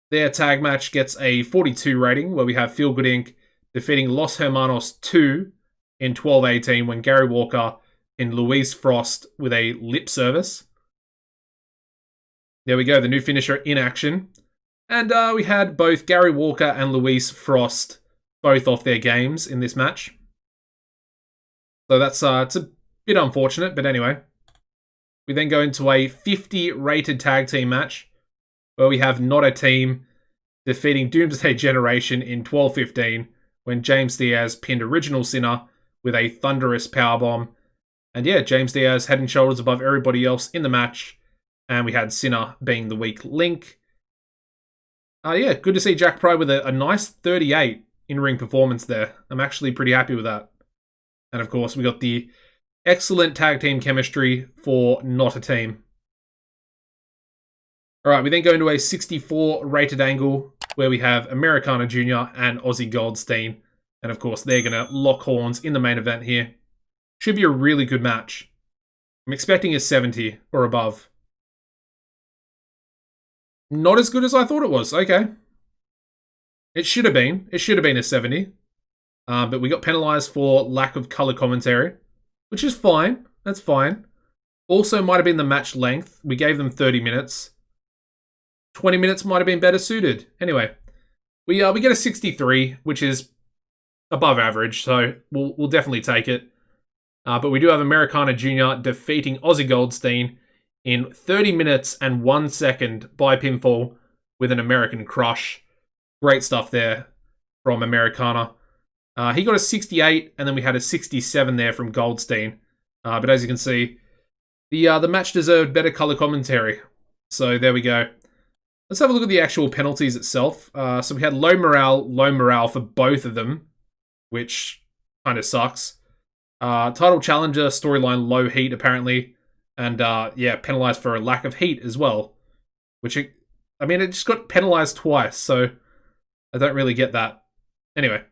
Their tag match gets a 42 rating, where we have Feel Good Inc. defeating Los Hermanos 2 in 12:18 when Gary Walker and Louise Frost with a lip service. There we go, the new finisher in action. And we had both Gary Walker and Louise Frost both off their games in this match. So that's it's a bit unfortunate, but anyway. We then go into a 50 rated tag team match where we have Not a Team defeating Doomsday Generation in 12:15 when James Diaz pinned Original Sinner with a thunderous powerbomb. And yeah, James Diaz head and shoulders above everybody else in the match. And we had Sinner being the weak link. Yeah, good to see Jack Pride with a nice 38 in-ring performance there. I'm actually pretty happy with that. And of course, we got the Excellent tag team chemistry for not a team. All right, we then go into a 64 rated angle where we have Americana Jr. and Aussie Goldstein. And of course, they're going to lock horns in the main event here. Should be a really good match. I'm expecting a 70 or above. Not as good as I thought it was. Okay. It should have been. It should have been a 70. But we got penalized for lack of color commentary, which is fine. That's fine. Also might have been the match length. We gave them 30 minutes. 20 minutes might have been better suited. Anyway, we get a 63, which is above average, so we'll definitely take it. But we do have Americana Jr. defeating Aussie Goldstein in 30 minutes and 1 second by pinfall with an American crush. Great stuff there from Americana. He got a 68, and then we had a 67 there from Goldstein. But as you can see, the match deserved better color commentary. So there we go. Let's have a look at the actual penalties itself. So we had low morale for both of them, which kind of sucks. Title challenger storyline low heat apparently, and yeah, penalized for a lack of heat as well. Which it just got penalized twice, so I don't really get that. Anyway,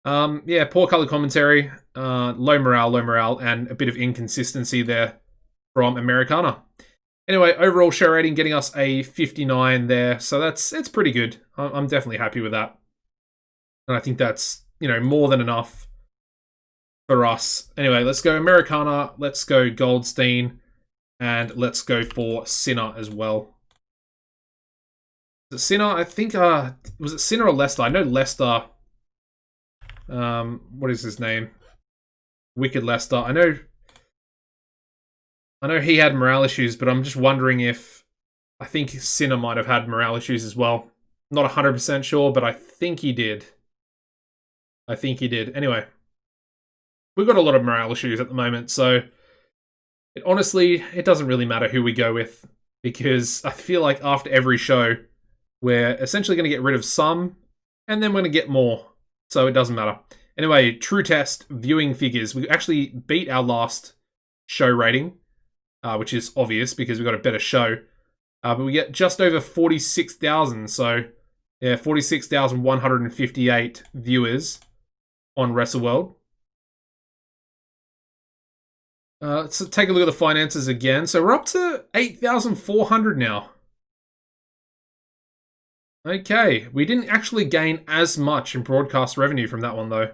yeah, poor color commentary, low morale, and a bit of inconsistency there from Americana. Anyway, overall show rating getting us a 59 there, so it's pretty good. I'm definitely happy with that, and I think that's more than enough for us. Anyway, let's go Americana, let's go Goldstein, and let's go for Sinner as well. Sinner, I think, was it Sinner or Lester? I know Lester. What is his name? Wicked Lester. I know he had morale issues, but I'm just wondering if I think Sinner might have had morale issues as well. Not 100% sure, but I think he did. Anyway, we've got a lot of morale issues at the moment, so honestly, it doesn't really matter who we go with, because I feel like after every show, we're essentially going to get rid of some, and then we're going to get more. So it doesn't matter. Anyway, true test viewing figures. We actually beat our last show rating, which is obvious because we got a better show. But we get just over 46,000. So yeah, 46,158 viewers on WrestleWorld. Let's take a look at the finances again. So we're up to 8,400 now. Okay, we didn't actually gain as much in broadcast revenue from that one, though.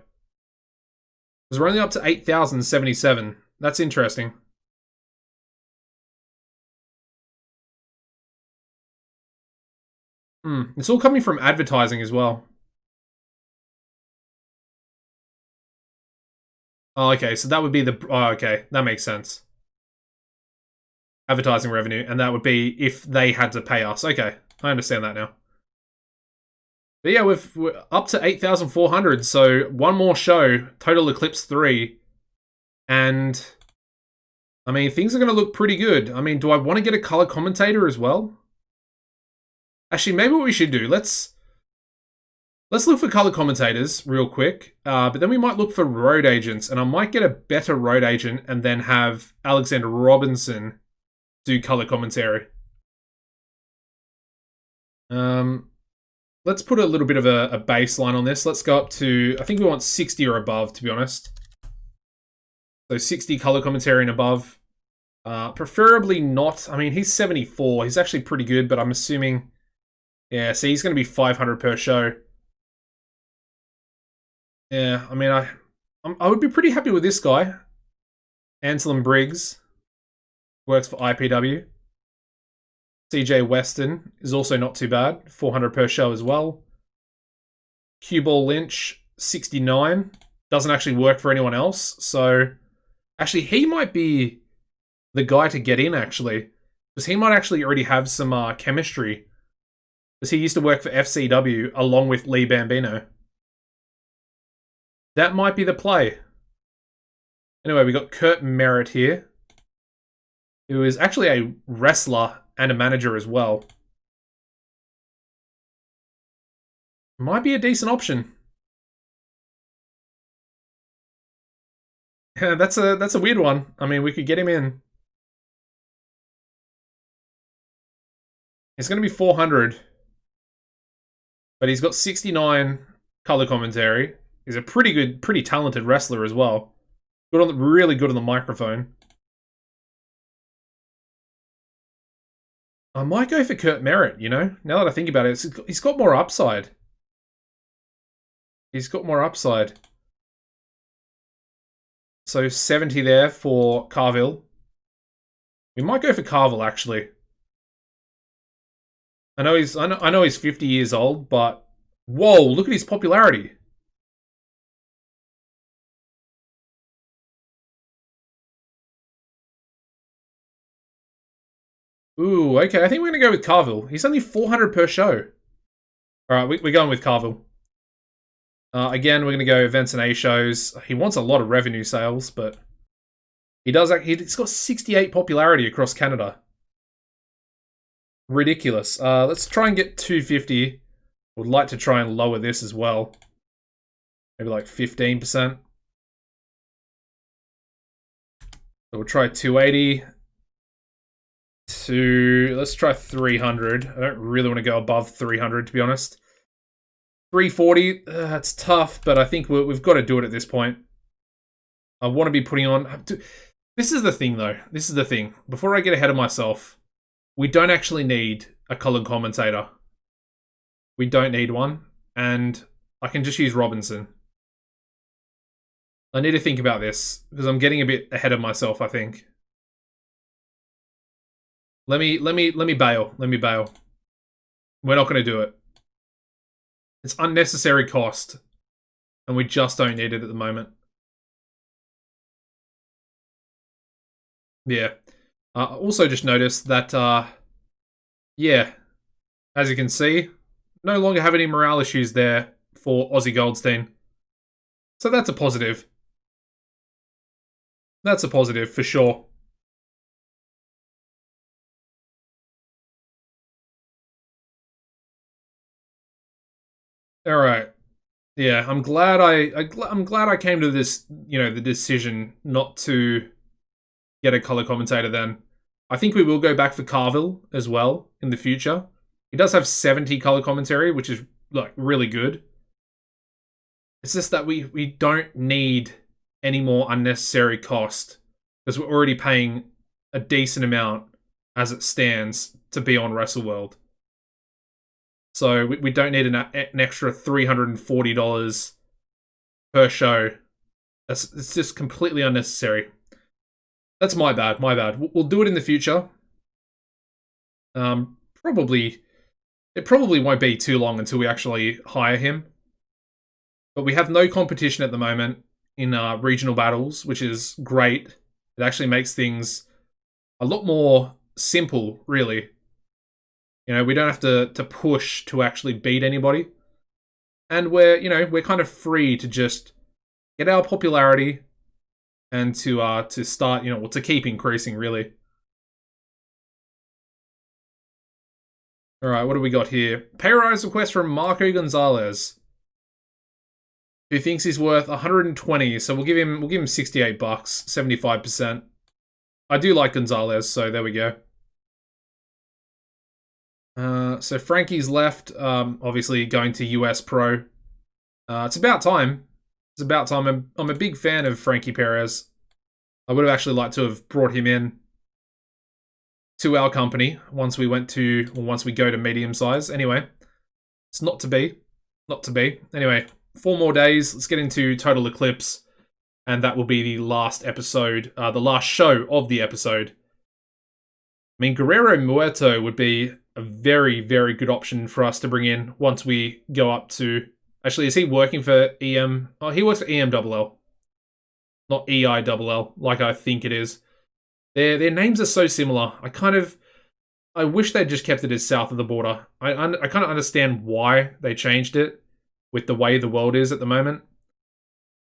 Because we're only up to 8,077. That's interesting. It's all coming from advertising as well. Oh, okay, so that would be the... Oh, okay, that makes sense. Advertising revenue, and that would be if they had to pay us. Okay, I understand that now. But yeah, we're up to 8,400, so one more show, Total Eclipse 3, and I mean, things are going to look pretty good. I mean, do I want to get a color commentator as well? Actually, maybe what we should do, let's look for color commentators real quick, but then we might look for road agents, and I might get a better road agent and then have Alexander Robinson do color commentary. Let's put a little bit of a baseline on this. Let's go up to, I think we want 60 or above, to be honest. So 60 color commentary and above. Preferably not. I mean, he's 74. He's actually pretty good, but I'm assuming... Yeah, so he's going to be 500 per show. Yeah, I mean, I would be pretty happy with this guy. Anselm Briggs. Works for IPW. CJ Weston is also not too bad. 400 per show as well. Q-Ball Lynch, 69. Doesn't actually work for anyone else. So, actually, he might be the guy to get in, actually. Because he might actually already have some chemistry. Because he used to work for FCW along with Lee Bambino. That might be the play. Anyway, we got Kurt Merritt here, who is actually a wrestler and a manager as well. Might be a decent option. That's a weird one. I mean, we could get him in. It's going to be 400, but he's got 69 color commentary. He's a pretty talented wrestler as well. Really good on the microphone. I might go for Kurt Merritt, you know? Now that I think about it, he's got more upside. He's got more upside. So 70 there for Carville. We might go for Carville, actually. I know he's 50 years old, but whoa, look at his popularity. Ooh, okay, I think we're going to go with Carville. He's only 400 per show. Alright, we're going with Carville. Again, we're going to go events and A shows. He wants a lot of revenue sales, but he's got 68 popularity across Canada. Ridiculous. Let's try and get 250. Would like to try and lower this as well. Maybe like 15%. So we'll try 280. Let's try 300. I don't really want to go above 300, to be honest. 340, it's tough, but I think we've got to do it at this point. I want to be putting on... This is the thing, though. This is the thing. Before I get ahead of myself, we don't actually need a color commentator. We don't need one, and I can just use Robinson. I need to think about this, because I'm getting a bit ahead of myself, I think. Let me bail. Let me bail. We're not going to do it. It's unnecessary cost, and we just don't need it at the moment. Yeah. Also just noticed that, yeah, as you can see, no longer have any morale issues there for Aussie Goldstein. So that's a positive. That's a positive, for sure. All right. Yeah, I'm glad I came to this, you know, the decision not to get a color commentator then. I think we will go back for Carville as well in the future. He does have 70 color commentary, which is like really good. It's just that we don't need any more unnecessary cost because we're already paying a decent amount as it stands to be on WrestleWorld. So we don't need an extra $340 per show. It's just completely unnecessary. That's my bad. My bad. We'll do it in the future. It probably won't be too long until we actually hire him. But we have no competition at the moment in regional battles, which is great. It actually makes things a lot more simple, really. You know, we don't have to push to actually beat anybody. And we're kind of free to just get our popularity and to start, to keep increasing, really. All right, what do we got here? Pay rise request from Marco Gonzalez, who thinks he's worth 120. So we'll give him $68, 75%. I do like Gonzalez, so there we go. So Frankie's left, obviously going to US Pro. It's about time. It's about time. I'm a big fan of Frankie Perez. I would have actually liked to have brought him in to our company once we go to medium size. Anyway, it's not to be. Not to be. Anyway, 4 more days. Let's get into Total Eclipse. And that will be the last episode, the last show of the episode. I mean, Guerrero Muerto would be a very, very good option for us to bring in once we go up to... Actually, is he working for EM? Oh, he works for EMLL. Not EILL, like I think it is. Their names are so similar. I wish they'd just kept it as south of the border. I kind of understand why they changed it with the way the world is at the moment.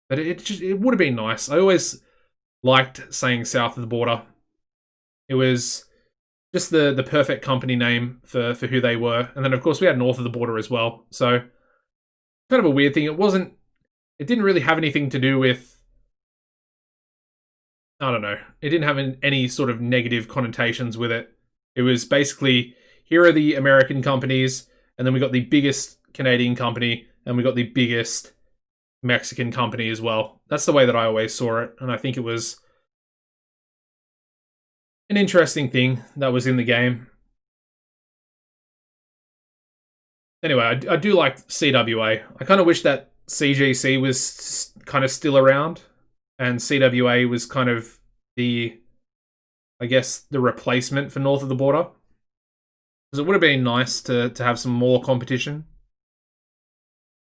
But it would have been nice. I always liked saying south of the border. It was just the perfect company name for who they were. And then, of course, we had north of the border as well. So, kind of a weird thing. It didn't really have anything to do with I don't know. It didn't have any sort of negative connotations with it. It was basically, here are the American companies, and then we got the biggest Canadian company, and we got the biggest Mexican company as well. That's the way that I always saw it, and I think it was an interesting thing that was in the game. Anyway, I do like CWA. I kind of wish that CGC was kind of still around, and CWA was kind of the, I guess, the replacement for North of the Border. Because it would have been nice to have some more competition.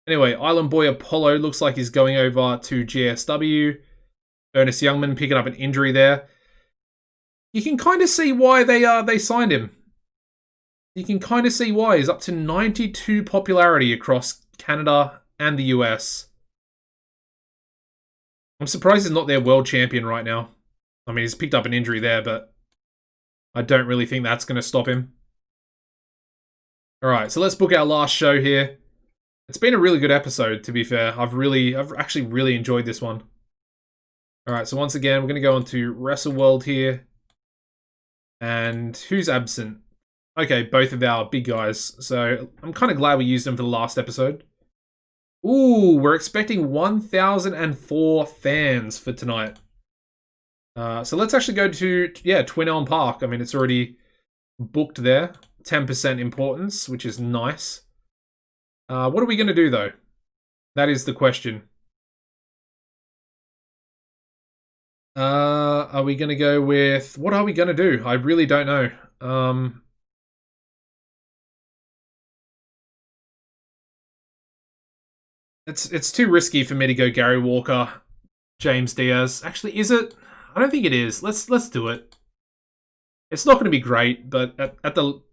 Anyway, Island Boy Apollo looks like he's going over to GSW. Ernest Youngman picking up an injury there. You can kind of see why they signed him. You can kind of see why. He's up to 92 popularity across Canada and the US. I'm surprised he's not their world champion right now. I mean, he's picked up an injury there, but I don't really think that's going to stop him. Alright, so let's book our last show here. It's been a really good episode, to be fair. I've actually really enjoyed this one. Alright, so once again, we're going to go on to WrestleWorld here. And who's absent? Okay, both of our big guys. So I'm kind of glad we used them for the last episode. Ooh, we're expecting 1,004 fans for tonight. So let's actually go to, Twin Elm Park. I mean, it's already booked there. 10% importance, which is nice. What are we going to do, though? That is the question. Are we going to go with... What are we going to do? I really don't know. It's too risky for me to go Gary Walker, James Diaz. Actually, is it? I don't think it is. Let's do it. It's not going to be great, but at the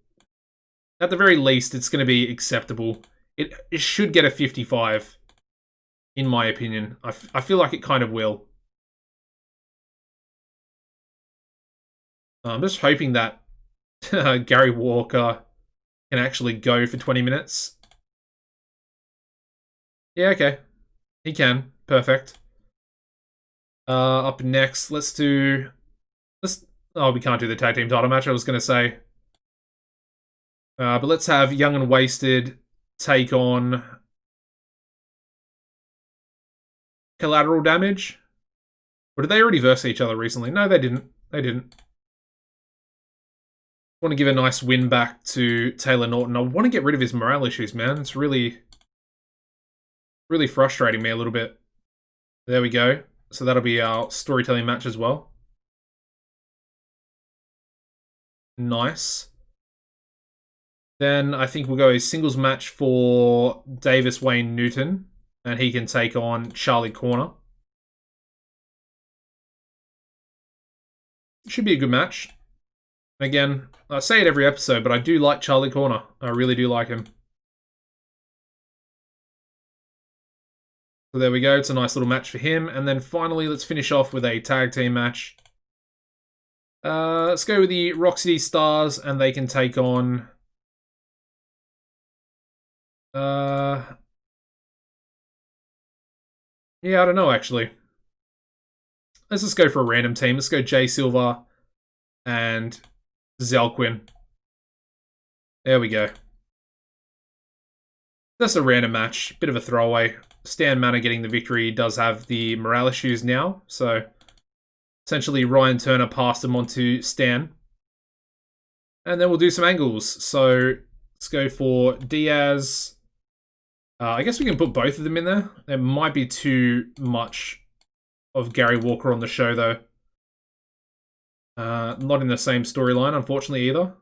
very least, it's going to be acceptable. It should get a 55, in my opinion. I feel like it kind of will. I'm just hoping that Gary Walker can actually go for 20 minutes. Yeah, okay. He can. Perfect. Up next, let's... Oh, we can't do the tag team title match, I was going to say. But let's have Young and Wasted take on Collateral Damage. Or did they already verse each other recently? No, they didn't. They didn't. I want to give a nice win back to Taylor Norton. I want to get rid of his morale issues, man. It's really frustrating me a little bit. There we go. So that'll be our storytelling match as well. Nice. Then I think we'll go a singles match for Davis Wayne Newton. And he can take on Charlie Corner. Should be a good match. Again, I say it every episode, but I do like Charlie Corner. I really do like him. So there we go. It's a nice little match for him. And then finally, let's finish off with a tag team match. Let's go with the Rock City Stars, and they can take on... Yeah, I don't know, actually. Let's just go for a random team. Let's go Jay Silver and Zelquin. There we go. That's a random match. Bit of a throwaway. Stan Manor getting the victory. Does have the morale issues now. So, essentially, Ryan Turner passed him on to Stan. And then we'll do some angles. So, let's go for Diaz. I guess we can put both of them in there. There might be too much of Gary Walker on the show, though. Not in the same storyline, unfortunately, either.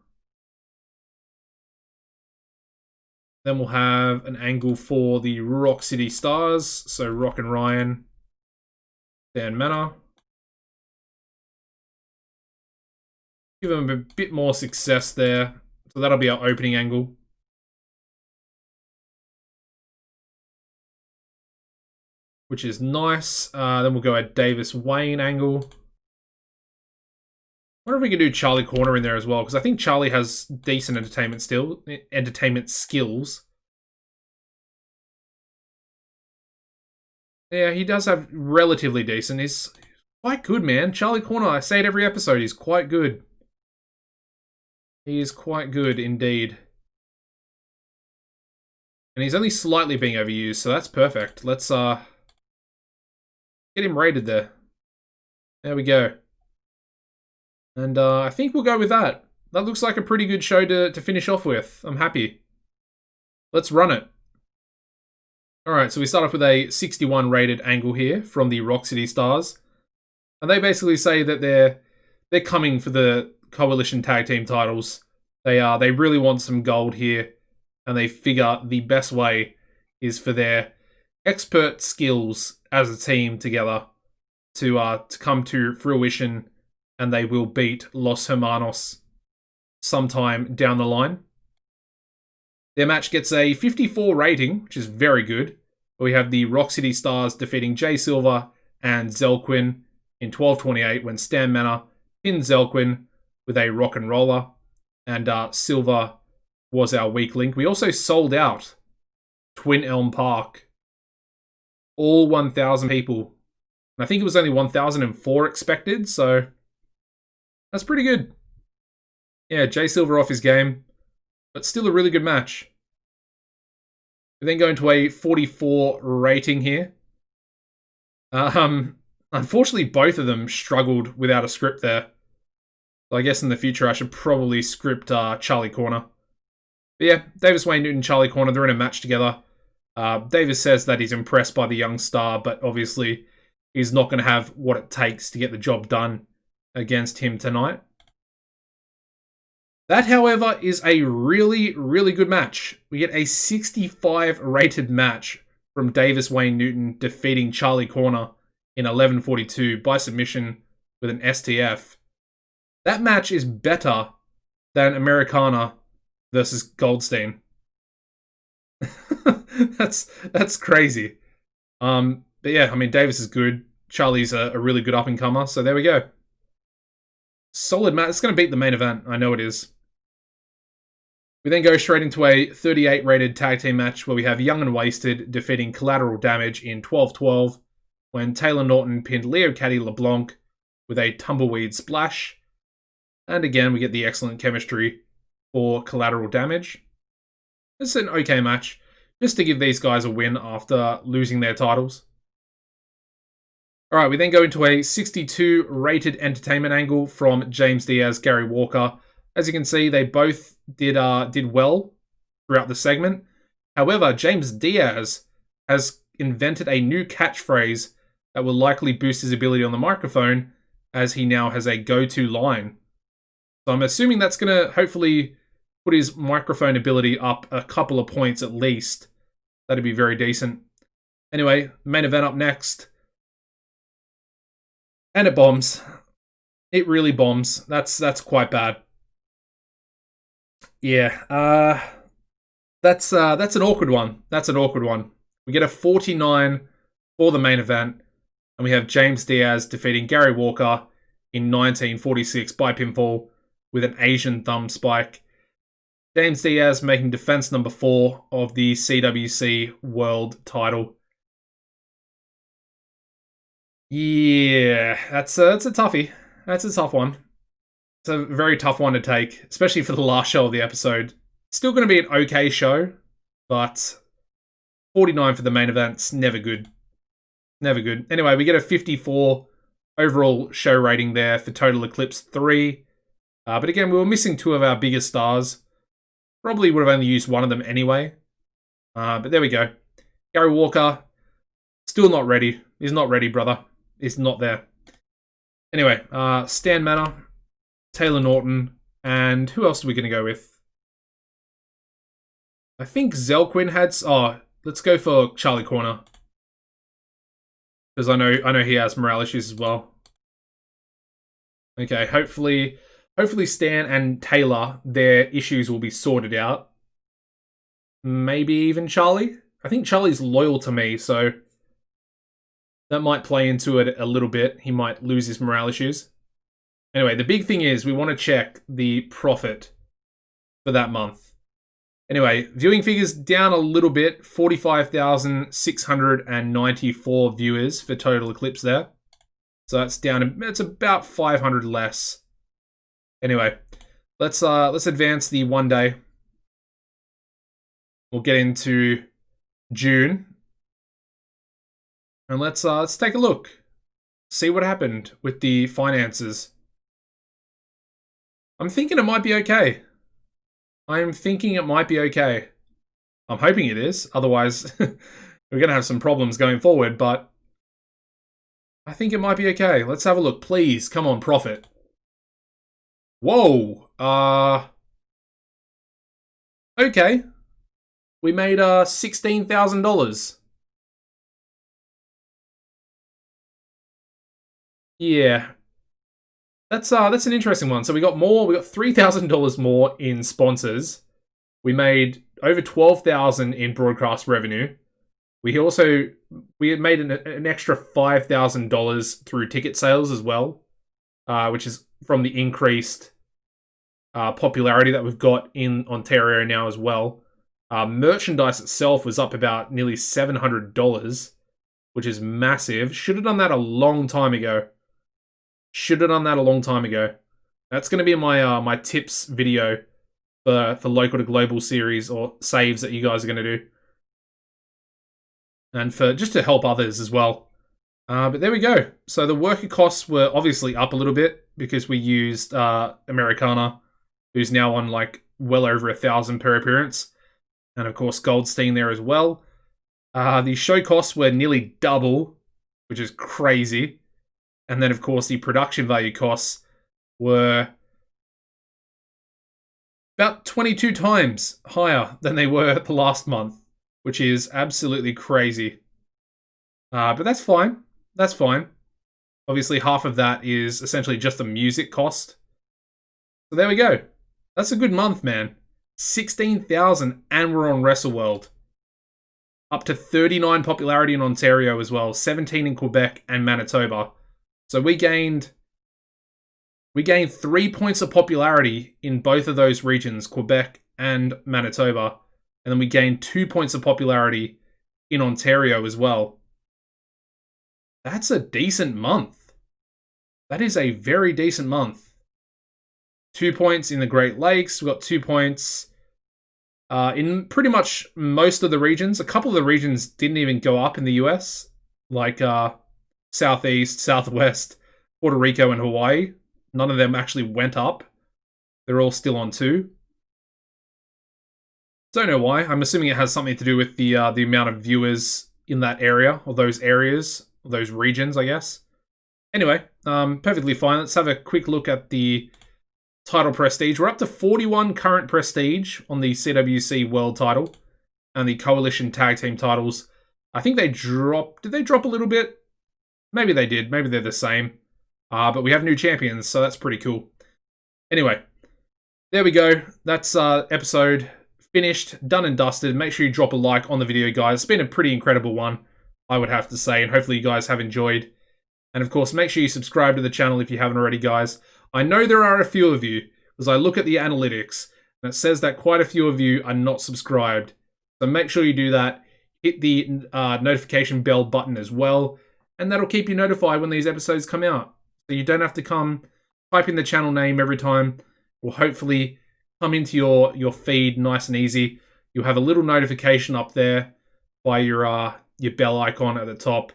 Then we'll have an angle for the Rock City Stars. So Rock and Ryan. Dan Manor. Give them a bit more success there. So that'll be our opening angle. Which is nice. Then we'll go at Davis Wayne angle. I wonder if we can do Charlie Corner in there as well, because I think Charlie has decent entertainment skills. Yeah, he does have relatively decent. He's Quite good, man. Charlie Corner, I say it every episode, he's quite good. He is quite good indeed. And he's only slightly being overused, so that's perfect. Let's get him rated there. There we go. And I think we'll go with that. That looks like a pretty good show to finish off with. I'm happy. Let's run it. Alright, so we start off with a 61 rated angle here from the Rock City Stars. And they basically say that they're coming for the Coalition Tag Team titles. They really want some gold here. And they figure the best way is for their expert skills as a team together to come to fruition, and they will beat Los Hermanos sometime down the line. Their match gets a 54 rating, which is very good. We have the Rock City Stars defeating Jay Silver and Zelquin in 12:28 when Stan Manor pinned Zelquin with a rock and roller, and Silver was our weak link. We also sold out Twin Elm Park. All 1,000 people. And I think it was only 1,004 expected, so that's pretty good. Yeah, Jay Silver off his game, but still a really good match. We then go into a 44 rating here. Unfortunately, both of them struggled without a script there. So I guess in the future I should probably script Charlie Corner. But yeah, Davis Wayne Newton, Charlie Corner, they're in a match together. Davis says that he's impressed by the young star, but obviously he's not going to have what it takes to get the job done against him tonight. That, however, is a really, really good match. We get a 65 rated match from Davis Wayne Newton defeating Charlie Corner in 11:42 by submission with an STF. That match is better than Americana versus Goldstein. that's crazy. But yeah, I mean, Davis is good. Charlie's a really good up-and-comer, so there we go. Solid match. It's going to beat the main event. I know it is. We then go straight into a 38 rated tag team match where we have Young and Wasted defeating Collateral Damage in 12:12 when Taylor Norton pinned Leo Caddy LeBlanc with a tumbleweed splash. And again, we get the excellent chemistry for Collateral Damage. It's an okay match, just to give these guys a win after losing their titles. Alright, we then go into a 62 rated entertainment angle from James Diaz, Gary Walker. As you can see, they both did well throughout the segment. However, James Diaz has invented a new catchphrase that will likely boost his ability on the microphone, as he now has a go-to line. So I'm assuming that's going to hopefully put his microphone ability up a couple of points at least. That'd be very decent. Anyway, main event up next. And it bombs. It really bombs. That's quite bad. Yeah, that's an awkward one. That's an awkward one. We get a 49 for the main event, and we have James Diaz defeating Gary Walker in 1946 by pinfall with an Asian thumb spike. James Diaz making defense number 4 of the CWC World title. Yeah, that's a toughie. That's a tough one. It's a very tough one to take, especially for the last show of the episode. Still going to be an okay show, but 49 for the main event's never good. Never good. Anyway, we get a 54 overall show rating there for Total Eclipse 3. But again, we were missing 2 of our biggest stars. Probably would have only used one of them anyway. But there we go. Gary Walker, still not ready. He's not ready, brother. He's not there. Anyway, Stan Manor, Taylor Norton, and who else are we going to go with? I think Zelquin had... Oh, let's go for Charlie Corner. Because I know he has morale issues as well. Okay, hopefully Stan and Taylor, their issues will be sorted out. Maybe even Charlie? I think Charlie's loyal to me, so that might play into it a little bit. He might lose his morale issues. Anyway, the big thing is we want to check the profit for that month. Anyway, viewing figures down a little bit. 45,694 viewers for Total Eclipse there. So that's down. It's about 500 less. Anyway, let's advance the 1 day. We'll get into June, and let's take a look, see what happened with the finances. I'm thinking it might be okay. I'm thinking it might be okay. I'm hoping it is. Otherwise, we're gonna have some problems going forward. But I think it might be okay. Let's have a look, please. Come on, profit. Whoa. Okay. We made $16,000. Yeah. That's an interesting one. So we got $3,000 more in sponsors. We made over $12,000 in broadcast revenue. We made an extra $5,000 through ticket sales as well, which is from the increased popularity that we've got in Ontario now as well. Merchandise itself was up about nearly $700, which is massive. Should have done that a long time ago. That's going to be my my tips video for local to global series or saves that you guys are going to do, and for just to help others as well. But there we go. So the worker costs were obviously up a little bit because we used Americana, who's now on like well over 1,000 per appearance. And of course, Goldstein there as well. The show costs were nearly double, which is crazy. And then, of course, the production value costs were about 22 times higher than they were the last month, which is absolutely crazy. But that's fine. That's fine. Obviously, half of that is essentially just the music cost. So there we go. That's a good month, man. 16,000, and we're on WrestleWorld. Up to 39 popularity in Ontario as well, 17 in Quebec and Manitoba. So we gained 3 points of popularity in both of those regions, Quebec and Manitoba. And then we gained 2 points of popularity in Ontario as well. That's a decent month. That is a very decent month. 2 points in the Great Lakes. We've got 2 points in pretty much most of the regions. A couple of the regions didn't even go up in the US, like Southeast, Southwest, Puerto Rico, and Hawaii. None of them actually went up. They're all still on 2. Don't know why. I'm assuming it has something to do with the amount of viewers in that area, or those areas, or those regions, I guess. Anyway, perfectly fine. Let's have a quick look at the title prestige. We're up to 41 current prestige on the CWC World title and the Coalition Tag Team titles. I think they dropped. Did they drop a little bit? Maybe they did. Maybe they're the same. But we have new champions, so that's pretty cool. Anyway, there we go. That's episode finished, done and dusted. Make sure you drop a like on the video, guys. It's been a pretty incredible one, I would have to say, and hopefully you guys have enjoyed. And of course, make sure you subscribe to the channel if you haven't already, guys. I know there are a few of you, because I look at the analytics, and it says that quite a few of you are not subscribed. So make sure you do that. Hit the notification bell button as well, and that'll keep you notified when these episodes come out. So you don't have to type in the channel name every time. Will hopefully come into your feed nice and easy. You'll have a little notification up there by your bell icon at the top,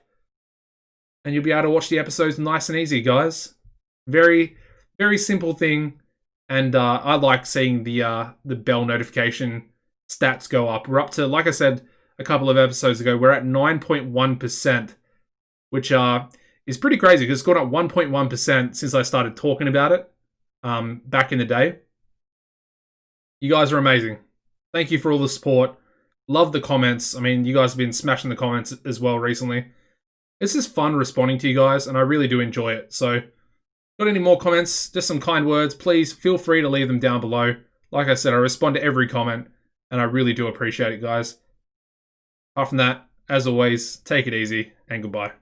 and you'll be able to watch the episodes nice and easy, guys. Very, very simple thing, and I like seeing the bell notification stats go up. We're up to, like I said a couple of episodes ago, we're at 9.1%, which is pretty crazy because it's gone up 1.1% since I started talking about it back in the day. You guys are amazing. Thank you for all the support. Love the comments. I mean, you guys have been smashing the comments as well recently. It's just fun responding to you guys, and I really do enjoy it. So, got any more comments, just some kind words, please feel free to leave them down below. Like I said, I respond to every comment, and I really do appreciate it, guys. Apart from that, as always, take it easy, and goodbye.